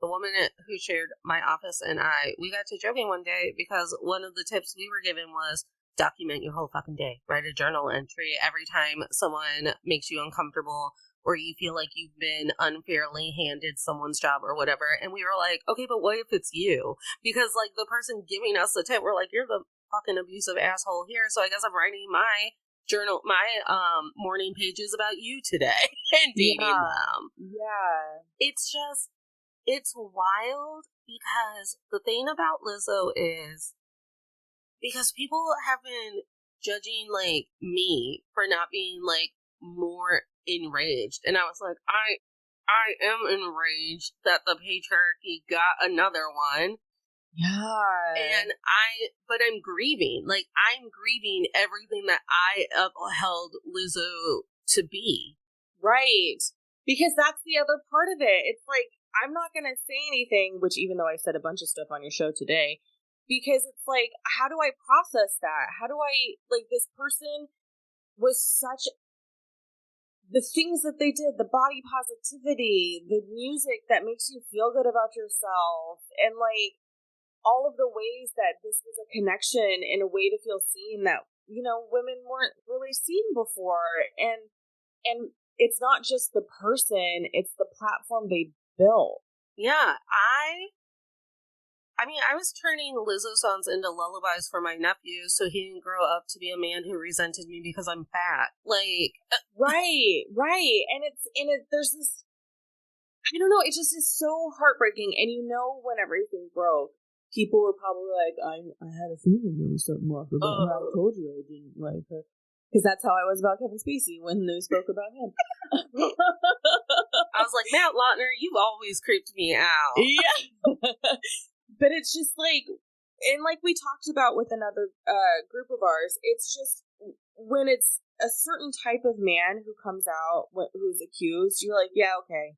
the woman who shared my office and we got to joking one day because one of the tips we were given was document your whole fucking day. Write a journal entry every time someone makes you uncomfortable or you feel like you've been unfairly handed someone's job or whatever. And we were like, okay, but what if it's you? Because, like, the person giving us the tip, we're like, you're the fucking abusive asshole here. So I guess I'm writing my morning pages about you today and dating them. Yeah. It's wild because the thing about Lizzo is because people have been judging like me for not being like more enraged, and I was like, I am enraged that the patriarchy got another one. Yeah. But I'm grieving. Like, I'm grieving everything that I upheld Lizzo to be. Right. Because that's the other part of it. It's like, I'm not going to say anything, which even though I said a bunch of stuff on your show today, because it's like, how do I process that? How do I, like, this person was such, the things that they did, the body positivity, the music that makes you feel good about yourself, and like, all of the ways that this was a connection and a way to feel seen that, you know, women weren't really seen before. And it's not just the person, it's the platform they built. Yeah, I mean, I was turning Lizzo songs into lullabies for my nephew so he didn't grow up to be a man who resented me because I'm fat. Like, right. And there's this, I don't know, it just is so heartbreaking. And you know, when everything broke, people were probably like, I had a feeling there was something off about her. I told you I didn't like her. Because that's how I was about Kevin Spacey when they spoke about him. I was like, Matt Lautner, you've always creeped me out. Yeah. But it's just like, and like we talked about with another group of ours, it's just when it's a certain type of man who comes out who's accused, you're like, yeah, okay,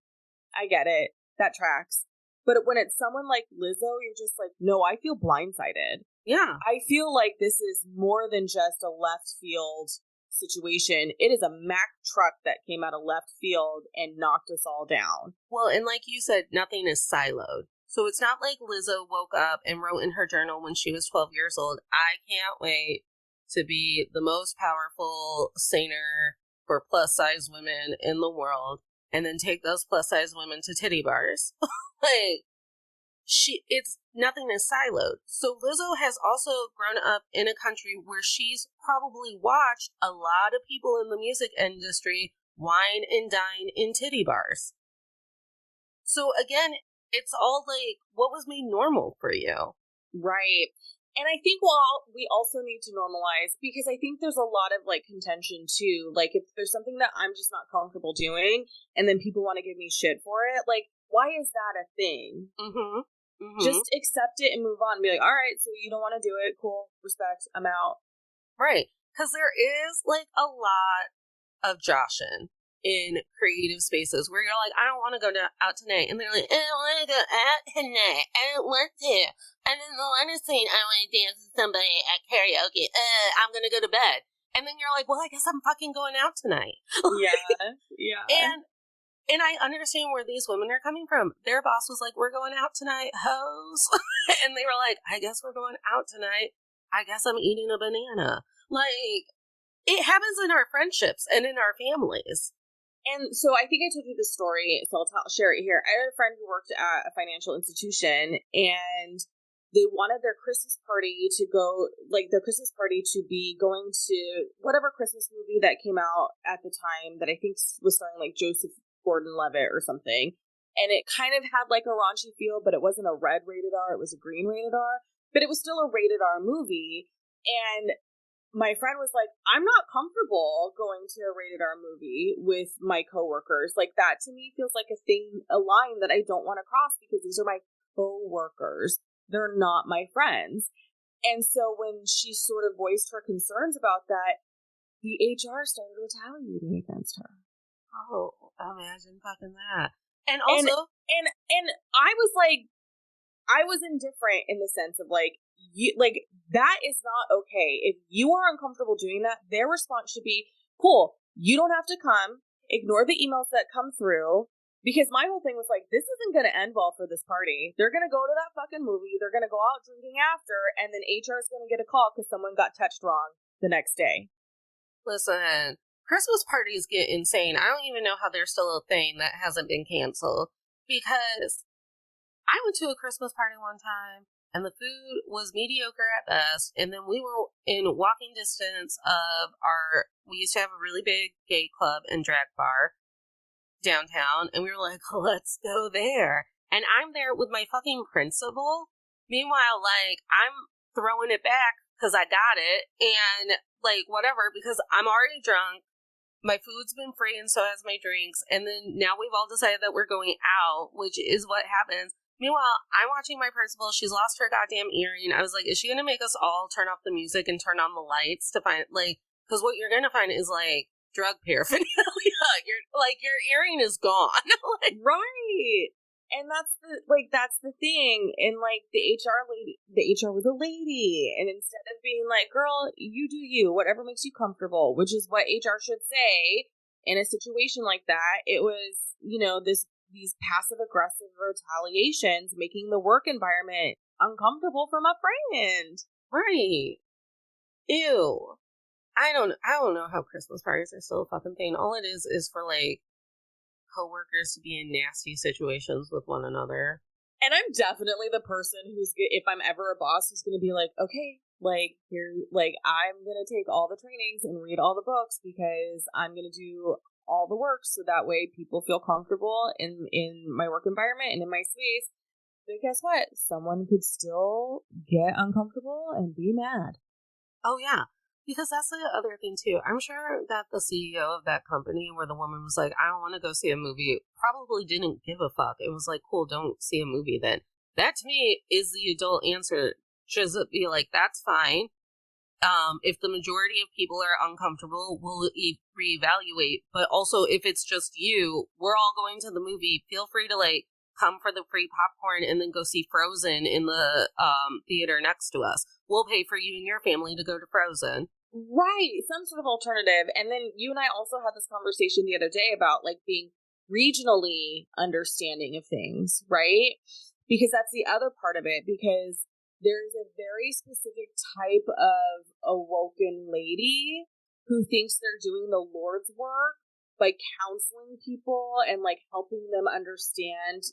I get it. That tracks. But when it's someone like Lizzo, you're just like, no, I feel blindsided. Yeah. I feel like this is more than just a left field situation. It is a Mack truck that came out of left field and knocked us all down. Well, and like you said, nothing is siloed. So it's not like Lizzo woke up and wrote in her journal when she was 12 years old, I can't wait to be the most powerful singer for plus size women in the world, and then take those plus size women to titty bars. Like, it's nothing is siloed. So Lizzo has also grown up in a country where she's probably watched a lot of people in the music industry wine and dine in titty bars. So again, it's all like, what was made normal for you? Right. And I think we also need to normalize, because I think there's a lot of like contention too. Like, if there's something that I'm just not comfortable doing and then people want to give me shit for it, like, why is that a thing? Mm-hmm. Mm-hmm. Just accept it and move on and be like, all right, so you don't want to do it. Cool. Respect. I'm out. Right. Because there is like a lot of Joshin in creative spaces where you're like, I don't want to go out tonight. And they're like, I don't want to go out tonight. I don't want to. And then the one is saying, I want to dance with somebody at karaoke. I'm going to go to bed. And then you're like, well, I guess I'm fucking going out tonight. Yeah. Yeah. And I understand where these women are coming from. Their boss was like, we're going out tonight, hoes. And they were like, I guess we're going out tonight. I guess I'm eating a banana. Like, it happens in our friendships and in our families. And so I think I told you this story, so I'll share it here. I had a friend who worked at a financial institution, and they wanted their Christmas party to be going to whatever Christmas movie that came out at the time that I think was starring like Joseph Gordon-Levitt or something. And it kind of had like a raunchy feel, but it wasn't a red rated R, it was a green rated R. But it was still a rated R movie. And my friend was like, I'm not comfortable going to a rated R movie with my coworkers. Like, that to me feels like a line that I don't want to cross, because these are my coworkers. They're not my friends. And so when she sort of voiced her concerns about that, the HR started retaliating against her. Oh, imagine fucking that. And also, and I was like, I was indifferent in the sense of like, that is not okay. If you are uncomfortable doing that, their response should be, cool, you don't have to come, ignore the emails that come through. Because my whole thing was like, this isn't going to end well for this party. They're going to go to that fucking movie, they're going to go out drinking after, and then HR is going to get a call because someone got touched wrong the next day. Listen, Christmas parties get insane. I don't even know how they're still a thing that hasn't been canceled. Because I went to a Christmas party one time, and the food was mediocre at best. And then we were in walking distance of we used to have a really big gay club and drag bar downtown, and we were like, let's go there. And I'm there with my fucking principal. Meanwhile, like, I'm throwing it back because I got it, and, like, whatever, because I'm already drunk. My food's been free, and so has my drinks, and then now we've all decided that we're going out, which is what happens. Meanwhile, I'm watching my principal. She's lost her goddamn earring. I was like, is she going to make us all turn off the music and turn on the lights to find, like, because what you're going to find is, like, drug paraphernalia. Your earring is gone. Like, right. And that's the thing. And like the HR was a lady. And instead of being like, girl, you do you, whatever makes you comfortable, which is what HR should say in a situation like that, it was, these passive aggressive retaliations making the work environment uncomfortable from a friend. Right. Ew. I don't know how Christmas parties are still a fucking thing. All it is for, like, coworkers to be in nasty situations with one another. And I'm definitely the person who's, if I'm ever a boss, who's going to be like, okay, like, here, like, I'm going to take all the trainings and read all the books because I'm going to do all the work so that way people feel comfortable in my work environment and in my space. But guess what? Someone could still get uncomfortable and be mad. Oh, yeah. Because that's the other thing, too. I'm sure that the CEO of that company where the woman was like, I don't want to go see a movie, probably didn't give a fuck. It was like, cool, don't see a movie then. That, to me, is the adult answer. Should be like, that's fine. If the majority of people are uncomfortable, we'll reevaluate. But also, if it's just you, we're all going to the movie. Feel free to, like, come for the free popcorn and then go see Frozen in the theater next to us. We'll pay for you and your family to go to Frozen. Right, some sort of alternative. And then you and I also had this conversation the other day about like being regionally understanding of things, right? Because that's the other part of it, because there's a very specific type of awoken lady who thinks they're doing the Lord's work by counseling people and like helping them understand,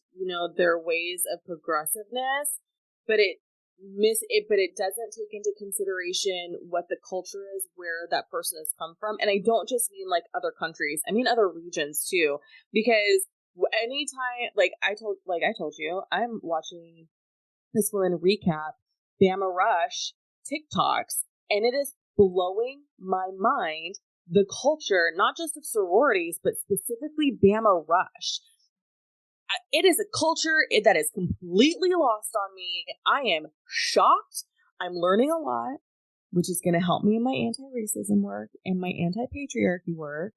their ways of progressiveness, but it doesn't take into consideration what the culture is where that person has come from. And I don't just mean like other countries, I mean other regions too, because anytime, like I told you, I'm watching this woman recap Bama Rush TikToks, and it is blowing my mind, the culture, not just of sororities, but specifically Bama Rush. It is a culture that is completely lost on me. I am shocked. I'm learning a lot, which is going to help me in my anti-racism work and my anti-patriarchy work.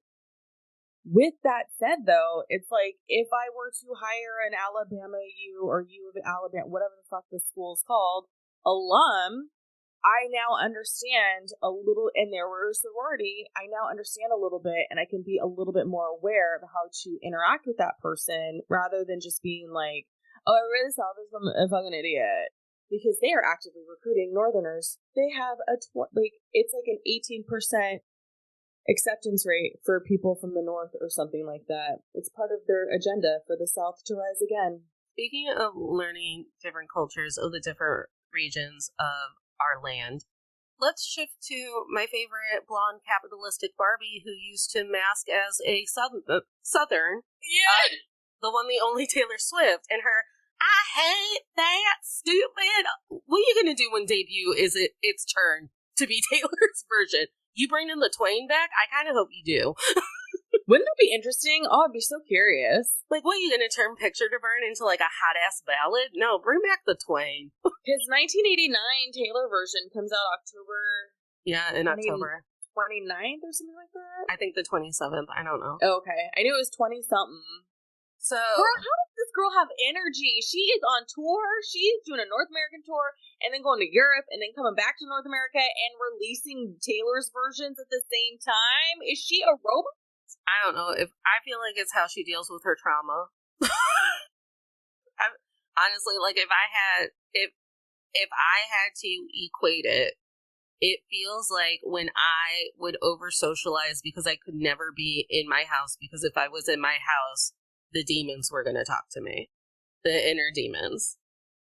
With that said, though, it's like if I were to hire an Alabama U or U of Alabama, whatever the fuck the school is called, alum, I now understand a little, and there were a sorority, I now understand a little bit, and I can be a little bit more aware of how to interact with that person, rather than just being like, oh, I really saw this from a fucking idiot. Because they are actively recruiting Northerners. They have it's like an 18% acceptance rate for people from the North or something like that. It's part of their agenda for the South to rise again. Speaking of learning different cultures of the different regions of our land, let's shift to my favorite blonde capitalistic Barbie who used to mask as a Southern. Yeah! The one, the only Taylor Swift, and her, I hate that stupid. What are you going to do when debut is its turn to be Taylor's version? You bring in the Twain back? I kind of hope you do. Wouldn't that be interesting? Oh, I'd be so curious. Like, what, are you going to turn Picture to Burn into, like, a hot-ass ballad? No, bring back the Twain. His 1989 Taylor version comes out October... Yeah, in October. 29th or something like that? I think the 27th. I don't know. Oh, okay. I knew it was 20-something. So... Girl, how does this girl have energy? She is on tour. She is doing a North American tour and then going to Europe and then coming back to North America and releasing Taylor's versions at the same time. Is she a robot? I don't know. I feel like it's how she deals with her trauma. Honestly, like if I had to equate it, it feels like when I would over socialize because I could never be in my house, because if I was in my house, the demons were going to talk to me, the inner demons.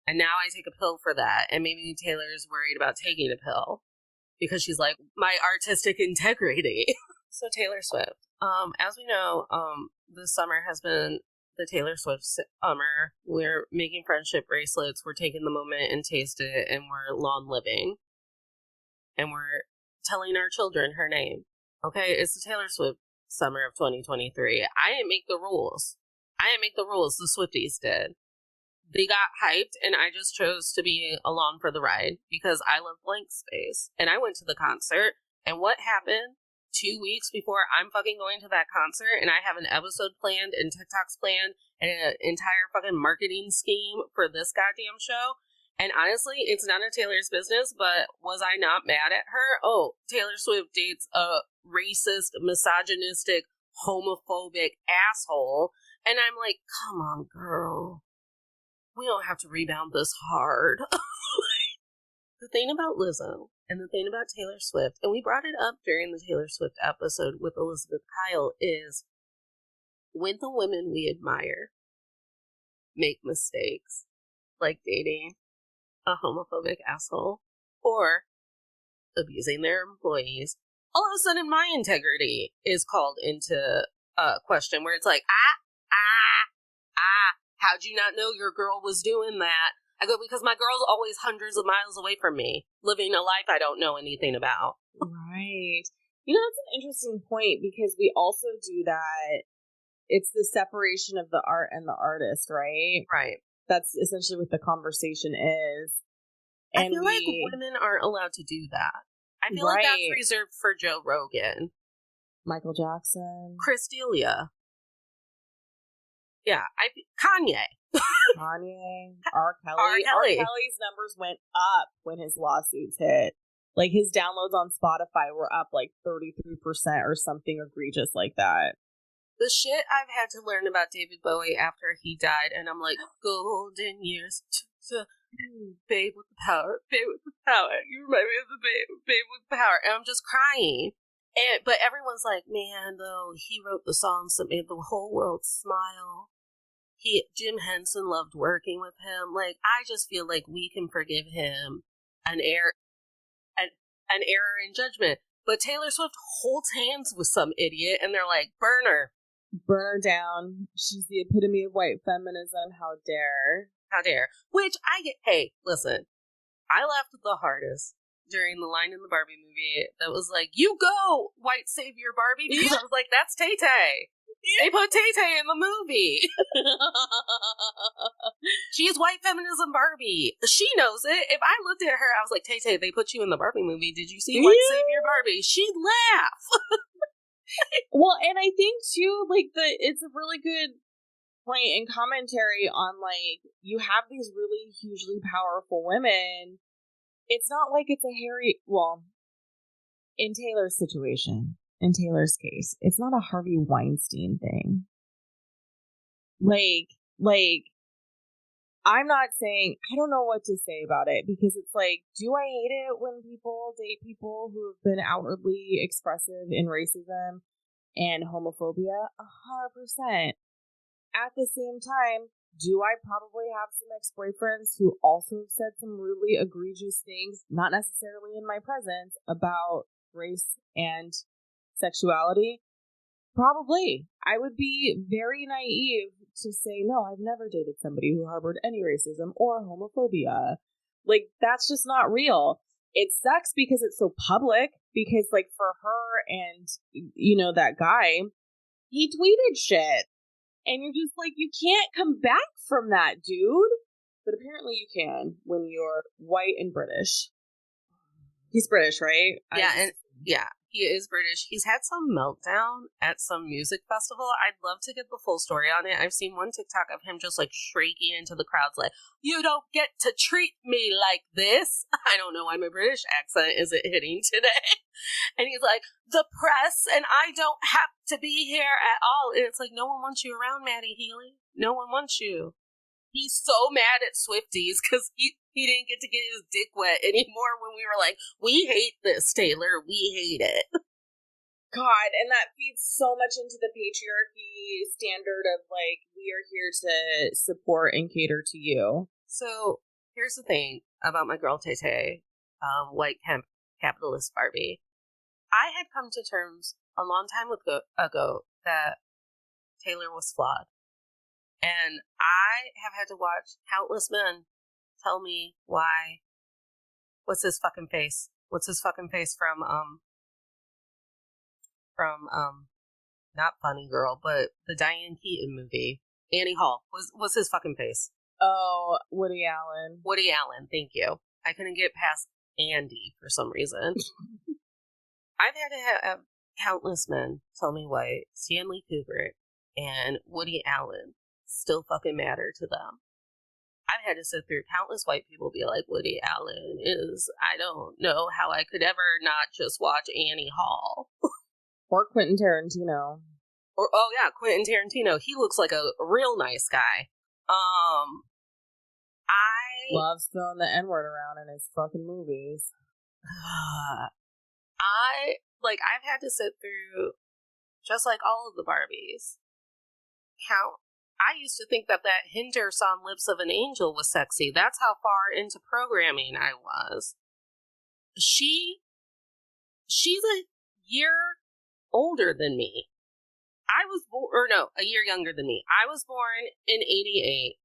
And now I take a pill for that. And maybe Taylor's worried about taking a pill because she's like, my artistic integrity. So Taylor Swift. As we know, this summer has been the Taylor Swift summer. We're making friendship bracelets. We're taking the moment and taste it, and we're long living. And we're telling our children her name. Okay, it's the Taylor Swift summer of 2023. I didn't make the rules. The Swifties did. They got hyped, and I just chose to be along for the ride because I love blank space. And I went to the concert, and what happened 2 weeks before I'm fucking going to that concert, and I have an episode planned and TikToks planned and an entire fucking marketing scheme for this goddamn show. And honestly, it's none of Taylor's business, but was I not mad at her? Oh, Taylor Swift dates a racist, misogynistic, homophobic asshole. And I'm like, come on, girl. We don't have to rebound this hard. The thing about Lizzo and the thing about Taylor Swift, and we brought it up during the Taylor Swift episode with Elizabeth Kyle, is when the women we admire make mistakes, like dating a homophobic asshole or abusing their employees, all of a sudden my integrity is called into question, where it's like, how'd you not know your girl was doing that? I go, because my girl's always hundreds of miles away from me, living a life I don't know anything about. Right. You know, that's an interesting point, because we also do that. It's the separation of the art and the artist, right? Right. That's essentially what the conversation is. And I feel like women aren't allowed to do that. I feel like that's reserved for Joe Rogan. Michael Jackson. Chris D'Elia. Yeah, Kanye. R. Kelly. R. Kelly's numbers went up when his lawsuits hit. Like, his downloads on Spotify were up like 33% or something egregious like that. The shit I've had to learn about David Bowie after he died, and I'm like, golden years, babe with the power, babe with the power. You remind me of the babe with the power. And I'm just crying. But everyone's like, man, though, he wrote the songs that made the whole world smile. Jim Henson loved working with him. Like, I just feel like we can forgive him an error in judgment. But Taylor Swift holds hands with some idiot, and they're like, burn her down. She's the epitome of white feminism. How dare? Which I get. Hey, listen, I laughed the hardest during the line in the Barbie movie that was like, you go, white savior Barbie, because I was like, that's Tay-Tay. They put Tay-Tay in the movie. She's white feminism Barbie. She knows it. If I looked at her, I was like, Tay-Tay, they put you in the Barbie movie. Did you see white savior Barbie? She'd laugh. Well, and I think too, like, it's a really good point and commentary on, like, you have these really hugely powerful women. It's not like it's in Taylor's situation, in Taylor's case, it's not a Harvey Weinstein thing. Like, I'm not saying, I don't know what to say about it, because it's like, do I hate it when people date people who have been outwardly expressive in racism and homophobia? 100%. At the same time, do I probably have some ex-boyfriends who also have said some really egregious things, not necessarily in my presence, about race and sexuality? Probably. I would be very naive to say, no, I've never dated somebody who harbored any racism or homophobia. Like, that's just not real. It sucks because it's so public, because, like, for her and, you know, that guy, he tweeted shit. And you're just like, you can't come back from that, dude. But apparently you can when you're white and British. He's British, right? Yeah, he is British. He's had some meltdown at some music festival. I'd love to get the full story on it. I've seen one TikTok of him just like shrieking into the crowds like, you don't get to treat me like this. I don't know why my British accent isn't hitting today. And he's like, the press and I don't have to be here at all. And it's like, no one wants you around, Maddie Healy. No one wants you. He's so mad at Swifties because he didn't get to get his dick wet anymore when we were like, we hate this, Taylor. We hate it. God, and that feeds so much into the patriarchy standard of, like, we are here to support and cater to you. So here's the thing about my girl Tay Tay, white capitalist Barbie. I had come to terms a long time ago that Taylor was flawed. And I have had to watch countless men tell me why. What's his fucking face? What's his fucking face from not Funny Girl, but the Diane Keaton movie, Annie Hall. What's his fucking face? Oh, Woody Allen. Woody Allen, thank you. I couldn't get past Andy for some reason. I've had to have countless men tell me why Stanley Kubrick and Woody Allen still fucking matter to them. I've had to sit through countless white people be like, Woody Allen is, I don't know how I could ever not just watch Annie Hall. Or Quentin Tarantino. Or, oh yeah, Quentin Tarantino. He looks like a real nice guy. I loves throwing the N-word around in his fucking movies. I've had to sit through, just like all of the Barbies, I used to think that Hinder Song Lips of an Angel was sexy. That's how far into programming I was. She's a year older than me. A year younger than me. I was born in 88.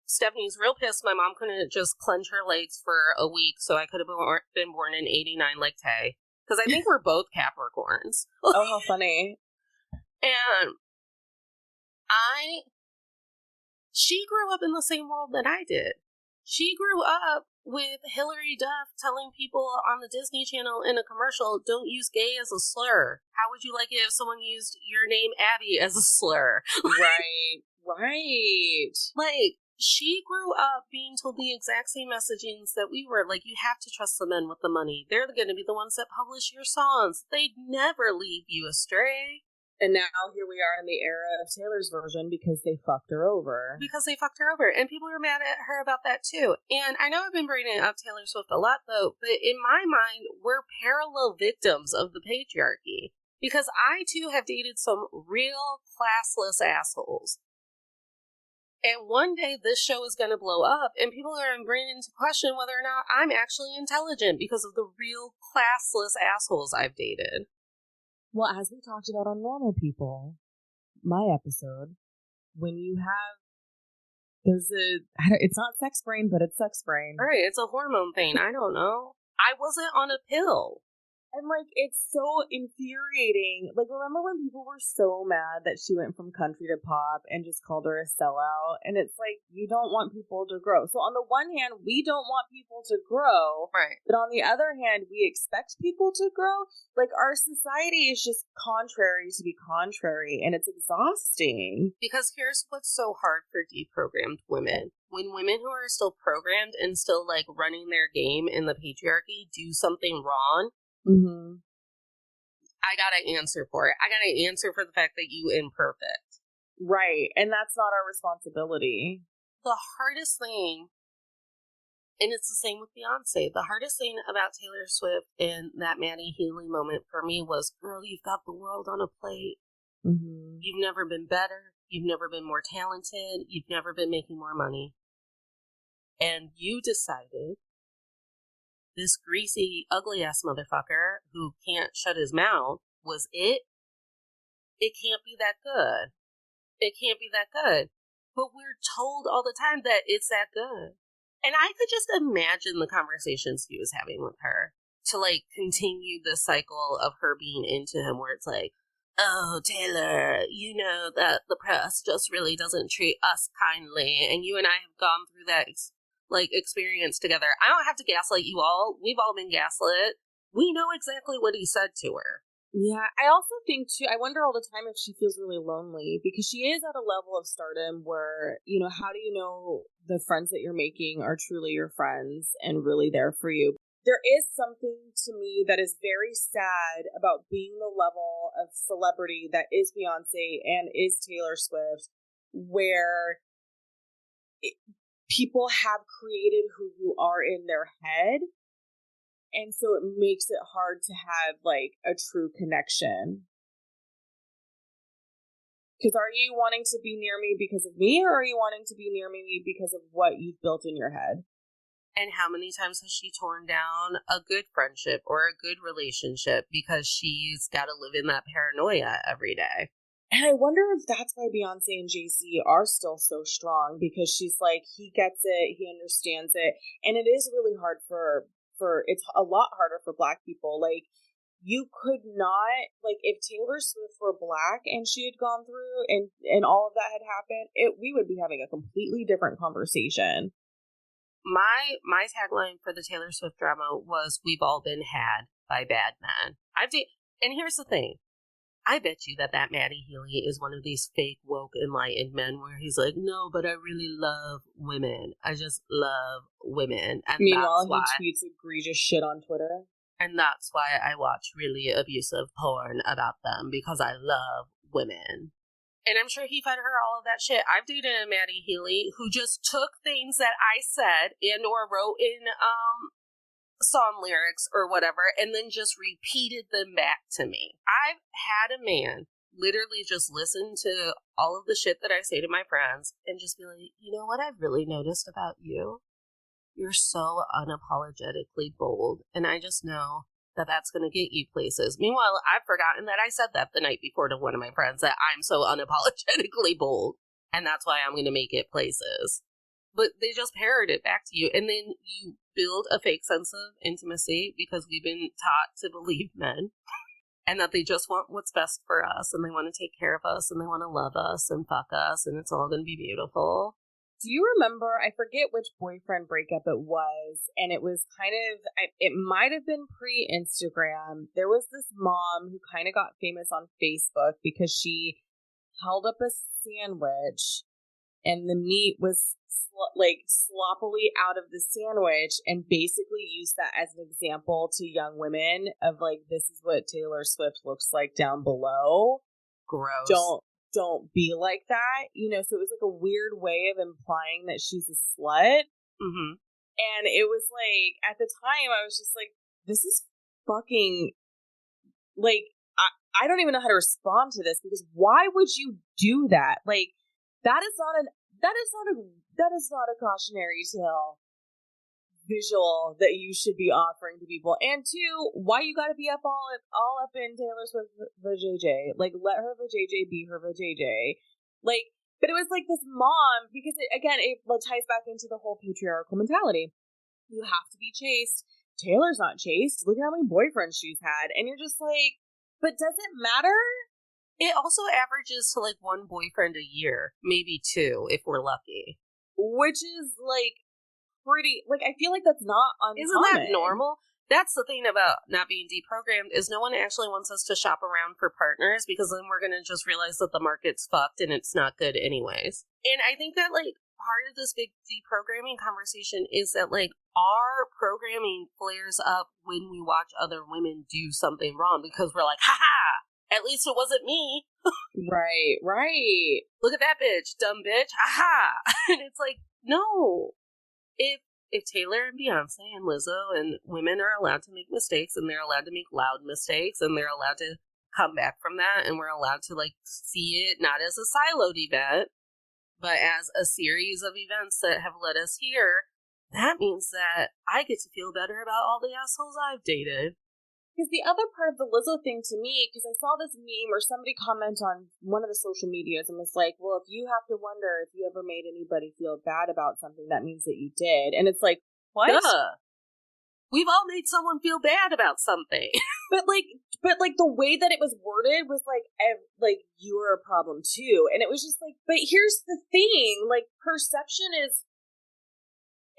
Stephanie's real pissed my mom couldn't just clench her legs for a week so I could have been born in 89 like Tay. Because I think we're both Capricorns. Oh, how funny. And she grew up in the same world that I did. She grew up with Hilary Duff telling people on the Disney Channel in a commercial, don't use gay as a slur. How would you like it if someone used your name Abby as a slur? Right. Like, she grew up being told the exact same messagings that we were. Like, you have to trust the men with the money. They're going to be the ones that publish your songs. They'd never lead you astray. And now here we are in the era of Taylor's version because they fucked her over. And people are mad at her about that too. And I know I've been bringing up Taylor Swift a lot though, but in my mind, we're parallel victims of the patriarchy. Because I too have dated some real classless assholes. And one day this show is going to blow up and people are going to bring into question whether or not I'm actually intelligent because of the real classless assholes I've dated. Well, as we talked about on Normal People, my episode, when you have, it's not sex brain, but it's sex brain. All right, it's a hormone thing. I don't know. I wasn't on a pill. And, like, it's so infuriating. Like, remember when people were so mad that she went from country to pop and just called her a sellout? And it's like, you don't want people to grow. So on the one hand, we don't want people to grow. Right. But on the other hand, we expect people to grow. Like, our society is just contrary to be contrary. And it's exhausting. Because here's what's so hard for deprogrammed women. When women who are still programmed and still, like, running their game in the patriarchy do something wrong, mm-hmm. I gotta answer for it. I gotta answer for the fact that you imperfect. Right. And that's not our responsibility. The hardest thing, and it's the same with Beyonce, the hardest thing about Taylor Swift in that Maddie Healy moment for me was, girl, you've got the world on a plate. Mm-hmm. You've never been better. You've never been more talented. You've never been making more money. And you decided this greasy, ugly-ass motherfucker who can't shut his mouth was it? It can't be that good. It can't be that good. But we're told all the time that it's that good. And I could just imagine the conversations he was having with her to, like, continue the cycle of her being into him where it's like, oh, Taylor, you know that the press just really doesn't treat us kindly. And you and I have gone through that experience together. I don't have to gaslight you all. We've all been gaslit. We know exactly what he said to her. Yeah, I also think too, I wonder all the time if she feels really lonely because she is at a level of stardom where, you know, how do you know the friends that you're making are truly your friends and really there for you? There is something to me that is very sad about being the level of celebrity that is Beyonce and is Taylor Swift, where people have created who you are in their head. And so it makes it hard to have, like, a true connection. Because are you wanting to be near me because of me, or are you wanting to be near me because of what you've built in your head? And how many times has she torn down a good friendship or a good relationship because she's got to live in that paranoia every day? And I wonder if that's why Beyonce and Jay-Z are still so strong, because she's like, he gets it, he understands it. And it is really hard for it's a lot harder for Black people. Like, you could not, like, if Taylor Swift were Black and she had gone through and all of that had happened, we would be having a completely different conversation. My tagline for the Taylor Swift drama was, "We've all been had by bad men." And here's the thing. I bet you that Maddie Healy is one of these fake woke enlightened men where he's like, "No, but I really love women. I just love women." And meanwhile, he tweets egregious shit on Twitter. And that's why I watch really abusive porn about them, because I love women. And I'm sure he fed her all of that shit. I've dated a Maddie Healy who just took things that I said and or wrote in song lyrics or whatever, and then just repeated them back to me. I've had a man literally just listen to all of the shit that I say to my friends and just be like, "You know what I've really noticed about you? You're so unapologetically bold, and I just know that that's going to get you places." Meanwhile, I've forgotten that I said that the night before to one of my friends, that I'm so unapologetically bold, and that's why I'm going to make it places. But they just parrot it back to you, and then you build a fake sense of intimacy because we've been taught to believe men, and that they just want what's best for us, and they want to take care of us, and they want to love us and fuck us, and it's all going to be beautiful. Do you remember, I forget which boyfriend breakup it was, and it was kind of, it might have been pre-Instagram. There was this mom who kind of got famous on Facebook because she held up a sandwich and the meat was sloppily out of the sandwich, and basically used that as an example to young women of like, this is what Taylor Swift looks like down below. Gross. Don't be like that, you know. So it was like a weird way of implying that she's a slut. Mm-hmm. And it was like, at the time, I was just like, this is fucking, like, I don't even know how to respond to this, because why would you do that? Like, that is not a cautionary tale visual that you should be offering to people. And two, why you gotta be all up in Taylor Swift vajayjay? Like, let her vajayjay be her vajayjay. Like, but it was like this mom, because it ties back into the whole patriarchal mentality. You have to be chaste. Taylor's not chaste. Look at how many boyfriends she's had. And you're just like, but does it matter? It also averages to like one boyfriend a year, maybe two if we're lucky. Which is like pretty, like, I feel like that's not uncommon. Isn't that normal? That's the thing about not being deprogrammed, is no one actually wants us to shop around for partners, because then we're going to just realize that the market's fucked and it's not good anyways. And I think that like part of this big deprogramming conversation is that like our programming flares up when we watch other women do something wrong, because we're like, ha, at least it wasn't me. Right. Look at that bitch, dumb bitch, ha. And it's like, no. If Taylor and Beyonce and Lizzo and women are allowed to make mistakes, and they're allowed to make loud mistakes, and they're allowed to come back from that, and we're allowed to like see it not as a siloed event, but as a series of events that have led us here, that means that I get to feel better about all the assholes I've dated. Because the other part of the Lizzo thing to me, because I saw this meme or somebody comment on one of the social medias and was like, well, if you have to wonder if you ever made anybody feel bad about something, that means that you did. And it's like, what? Duh. We've all made someone feel bad about something. But the way that it was worded was like you're a problem too. And it was just like, but here's the thing, like, perception is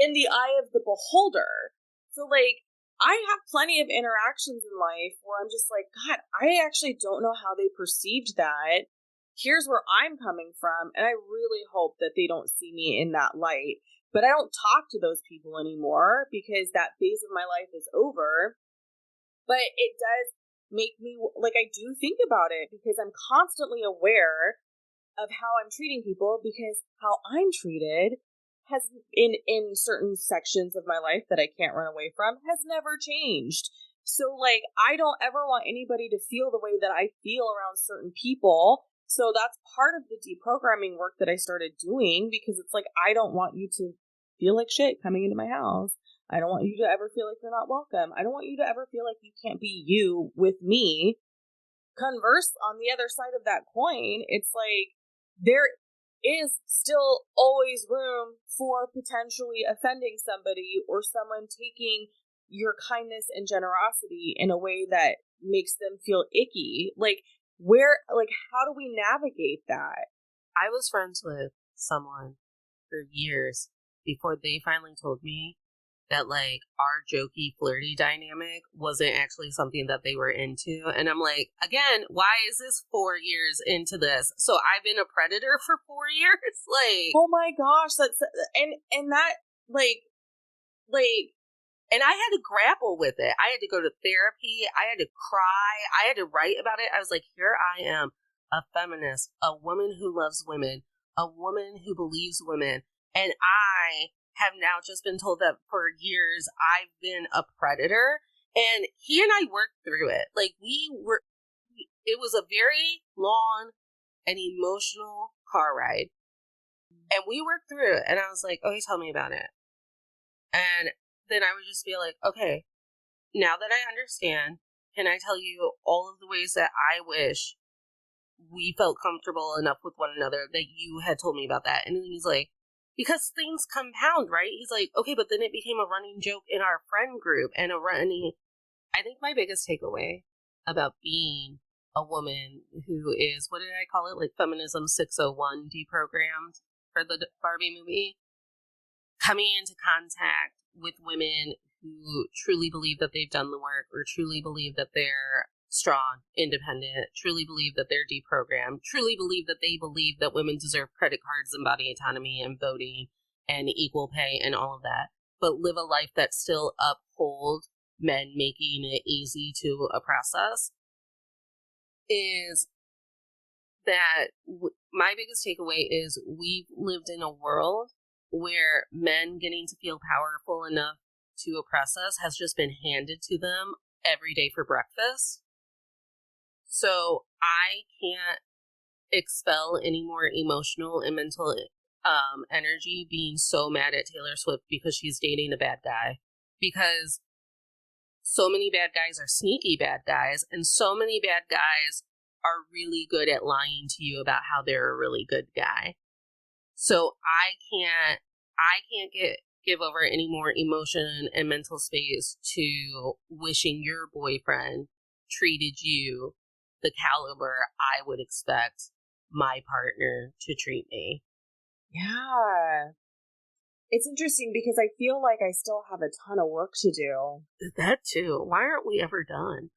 in the eye of the beholder. So like, I have plenty of interactions in life where I'm just like, God, I actually don't know how they perceived that. Here's where I'm coming from. And I really hope that they don't see me in that light. But I don't talk to those people anymore, because that phase of my life is over. But it does make me, like, I do think about it, because I'm constantly aware of how I'm treating people, because how I'm treated has, in certain sections of my life that I can't run away from, has never changed. So like, I don't ever want anybody to feel the way that I feel around certain people, So that's part of the deprogramming work that I started doing, because it's like, I don't want you to feel like shit coming into my house. I don't want you to ever feel like you're not welcome. I don't want you to ever feel like you can't be you with me. Converse, on the other side of that coin, it's like there is still always room for potentially offending somebody, or someone taking your kindness and generosity in a way that makes them feel icky. Like, how do we navigate that? I was friends with someone for years before they finally told me that, like, our jokey, flirty dynamic wasn't actually something that they were into. And I'm like, again, why is this 4 years into this? So I've been a predator for 4 years? Like, oh my gosh, that's, and that, and I had to grapple with it. I had to go to therapy. I had to cry. I had to write about it. I was like, here I am, a feminist, a woman who loves women, a woman who believes women. And I have now just been told that for years I've been a predator. And he and I worked through it. Like, it was a very long and emotional car ride. And we worked through it. And I was like, okay, tell me about it. And then I would just be like, okay, now that I understand, can I tell you all of the ways that I wish we felt comfortable enough with one another that you had told me about that? And then he's like, because things compound, right? He's like, okay, but then it became a running joke in our friend group and I think my biggest takeaway about being a woman who is, what did I call it? Like Feminism 601 deprogrammed for the Barbie movie, coming into contact with women who truly believe that they've done the work, or truly believe that they're strong, independent, truly believe that they're deprogrammed, truly believe that women deserve credit cards and body autonomy and voting and equal pay and all of that, but live a life that still uphold men making it easy to oppress us, is that my biggest takeaway is we've lived in a world where men getting to feel powerful enough to oppress us has just been handed to them every day for breakfast. So I can't expel any more emotional and mental energy being so mad at Taylor Swift because she's dating a bad guy. Because so many bad guys are sneaky bad guys, and so many bad guys are really good at lying to you about how they're a really good guy. So I can't give over any more emotion and mental space to wishing your boyfriend treated you the caliber I would expect my partner to treat me. Yeah. It's interesting because I feel like I still have a ton of work to do. That too. Why aren't we ever done?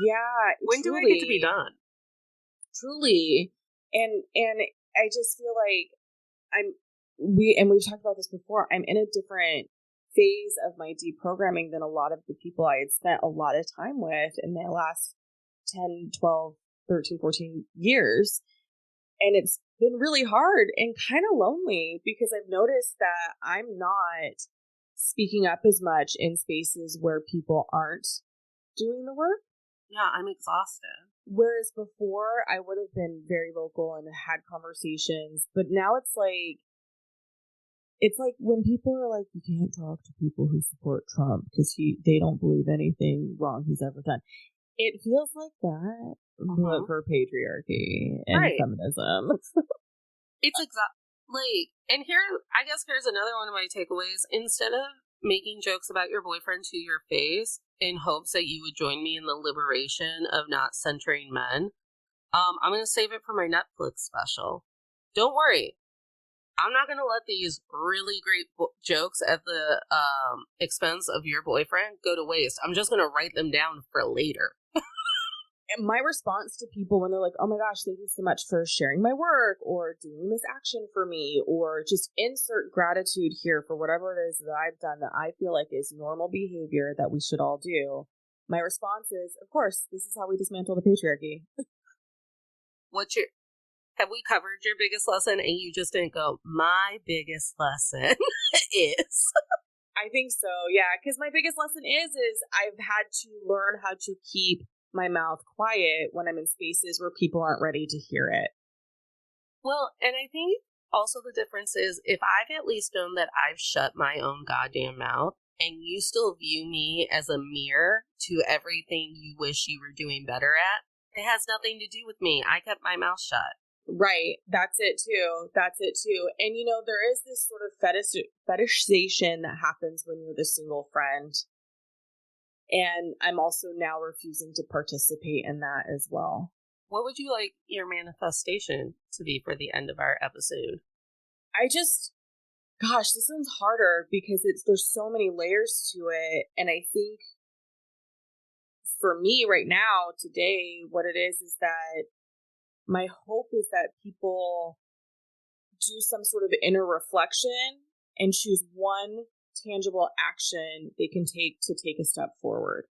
Yeah. When truly, do I get to be done? Truly. And I just feel like we've talked about this before, I'm in a different phase of my deprogramming than a lot of the people I had spent a lot of time with in the last 10, 12, 13, 14 years. And it's been really hard and kind of lonely because I've noticed that I'm not speaking up as much in spaces where people aren't doing the work. Yeah, I'm exhausted. Whereas before I would have been very vocal and had conversations, but now it's like when people are like, you can't talk to people who support Trump because they don't believe anything wrong he's ever done. It feels like that, but for patriarchy and feminism. It's and I guess here's another one of my takeaways. Instead of making jokes about your boyfriend to your face in hopes that you would join me in the liberation of not centering men, I'm going to save it for my Netflix special. Don't worry. I'm not going to let these really great jokes at the expense of your boyfriend go to waste. I'm just going to write them down for later. And my response to people when they're like, oh my gosh, thank you so much for sharing my work or doing this action for me, or just insert gratitude here for whatever it is that I've done that I feel like is normal behavior that we should all do. My response is, of course, this is how we dismantle the patriarchy. Have we covered your biggest lesson and you just didn't go, my biggest lesson is? I think so, yeah, because my biggest lesson is I've had to learn how to keep my mouth quiet when I'm in spaces where people aren't ready to hear it. Well, and I think also the difference is if I've at least known that I've shut my own goddamn mouth and you still view me as a mirror to everything you wish you were doing better at, it has nothing to do with me. I kept my mouth shut. Right. That's it too. And there is this sort of fetishization that happens when you're the single friend. And I'm also now refusing to participate in that as well. What would you like your manifestation to be for the end of our episode? Gosh, this one's harder because there's so many layers to it. And I think for me right now, today, what it is that my hope is that people do some sort of inner reflection and choose one tangible action they can take to take a step forward.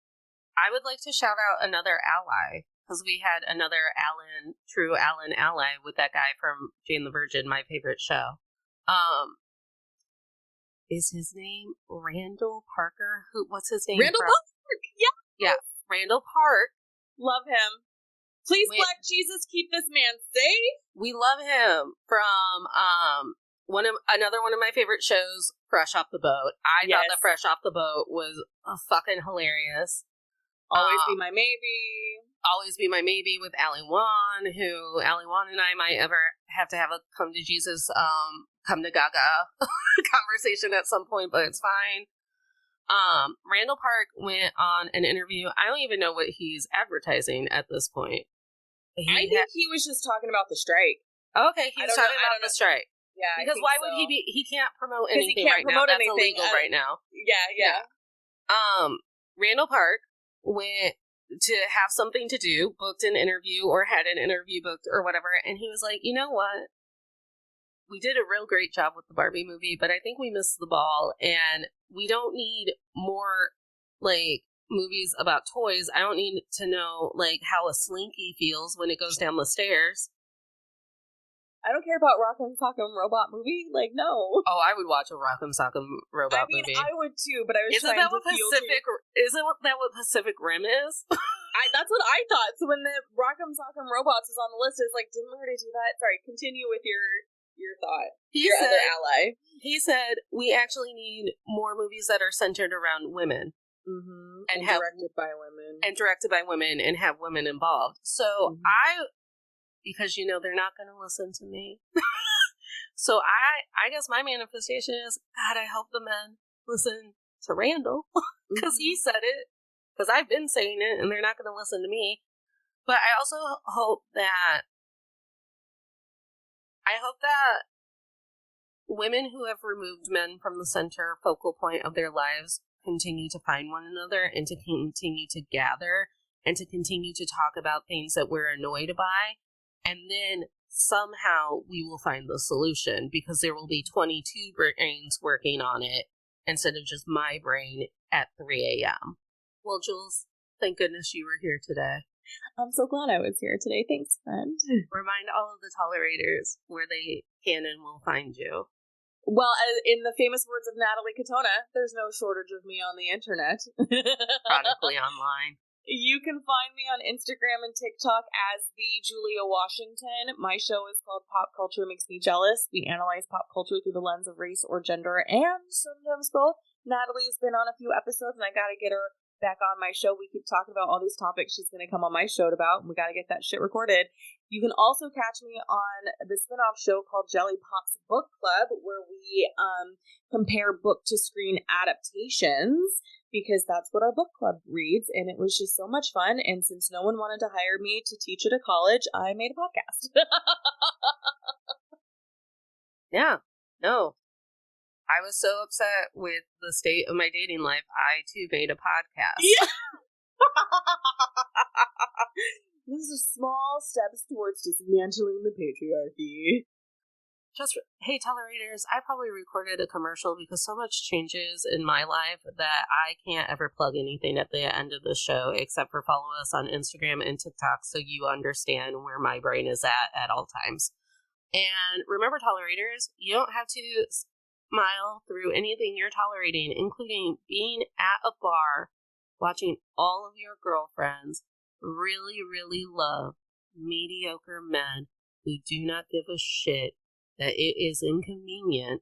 I would like to shout out another ally, because we had another true Alan ally with that guy from Jane the Virgin, my favorite show. Is his name Randall Parker? What's his name? Randall Park, yeah, Randall Park. Love him. Please, Black Jesus, keep this man safe. We love him from another one of my favorite shows, Fresh Off the Boat. I thought that Fresh Off the Boat was fucking hilarious. Always Be My Maybe. Always Be My Maybe with Ali Wan, who Ali Wan and I might ever have to have a come to Jesus, come to Gaga conversation at some point, but it's fine. Randall Park went on an interview. I don't even know what he's advertising at this point. I think he was just talking about the strike. Okay, he was talking about the strike. Yeah, because why would he be? He can't promote anything right now. That's illegal right now. Yeah. Randall Park went to have something to do, booked an interview or had an interview booked or whatever, and he was like, you know what? We did a real great job with the Barbie movie, but I think we missed the ball, and we don't need more, movies about toys. I don't need to know, how a Slinky feels when it goes down the stairs. I don't care about Rock'em Sock'em Robot movie. No. Oh, I would watch a Rock'em Sock'em Robot movie. I would too, but I was Isn't that what Pacific Rim is? That's what I thought. So when the Rock'em Sock'em Robots was on the list, it's didn't we already do that? Sorry, continue with your thought. Other ally. He said, we actually need more movies that are centered around women. Mm-hmm. And directed by women. And directed by women and have women involved. So because they're not going to listen to me. So I guess my manifestation is, God, I hope the men listen to Randall. Because he said it. Because I've been saying it and they're not going to listen to me. But I also hope that women who have removed men from the center focal point of their lives continue to find one another and to continue to gather and to continue to talk about things that we're annoyed by. And then somehow we will find the solution because there will be 22 brains working on it instead of just my brain at 3 a.m. Well, Jules, thank goodness you were here today. I'm so glad I was here today. Thanks, friend. Remind all of the tolerators where they can and will find you. Well, in the famous words of Natalie Katona, there's no shortage of me on the internet. Chronically online. You can find me on Instagram and TikTok as the Julia Washington. My show is called Pop Culture Makes Me Jealous. We analyze pop culture through the lens of race or gender, and sometimes both. Natalie has been on a few episodes, and I gotta get her back on my show. We keep talking about all these topics she's going to come on my show about, and we got to get that shit recorded. You can also catch me on the spinoff show called Jelly Pop's Book Club, where we compare book to screen adaptations, because that's what our book club reads, and it was just so much fun. And since no one wanted to hire me to teach at a college, I made a podcast. Yeah, no. I was so upset with the state of my dating life, I too made a podcast. Yeah. These are small steps towards dismantling the patriarchy. Hey, tolerators, I probably recorded a commercial because so much changes in my life that I can't ever plug anything at the end of the show except for follow us on Instagram and TikTok so you understand where my brain is at all times. And remember, tolerators, you don't have to smile through anything you're tolerating, including being at a bar, watching all of your girlfriends really, really love mediocre men who do not give a shit that it is inconvenient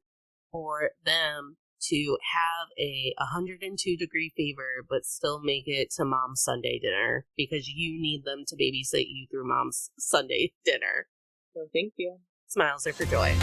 for them to have a 102-degree fever but still make it to mom's Sunday dinner because you need them to babysit you through mom's Sunday dinner. So thank you. Smiles are for joy.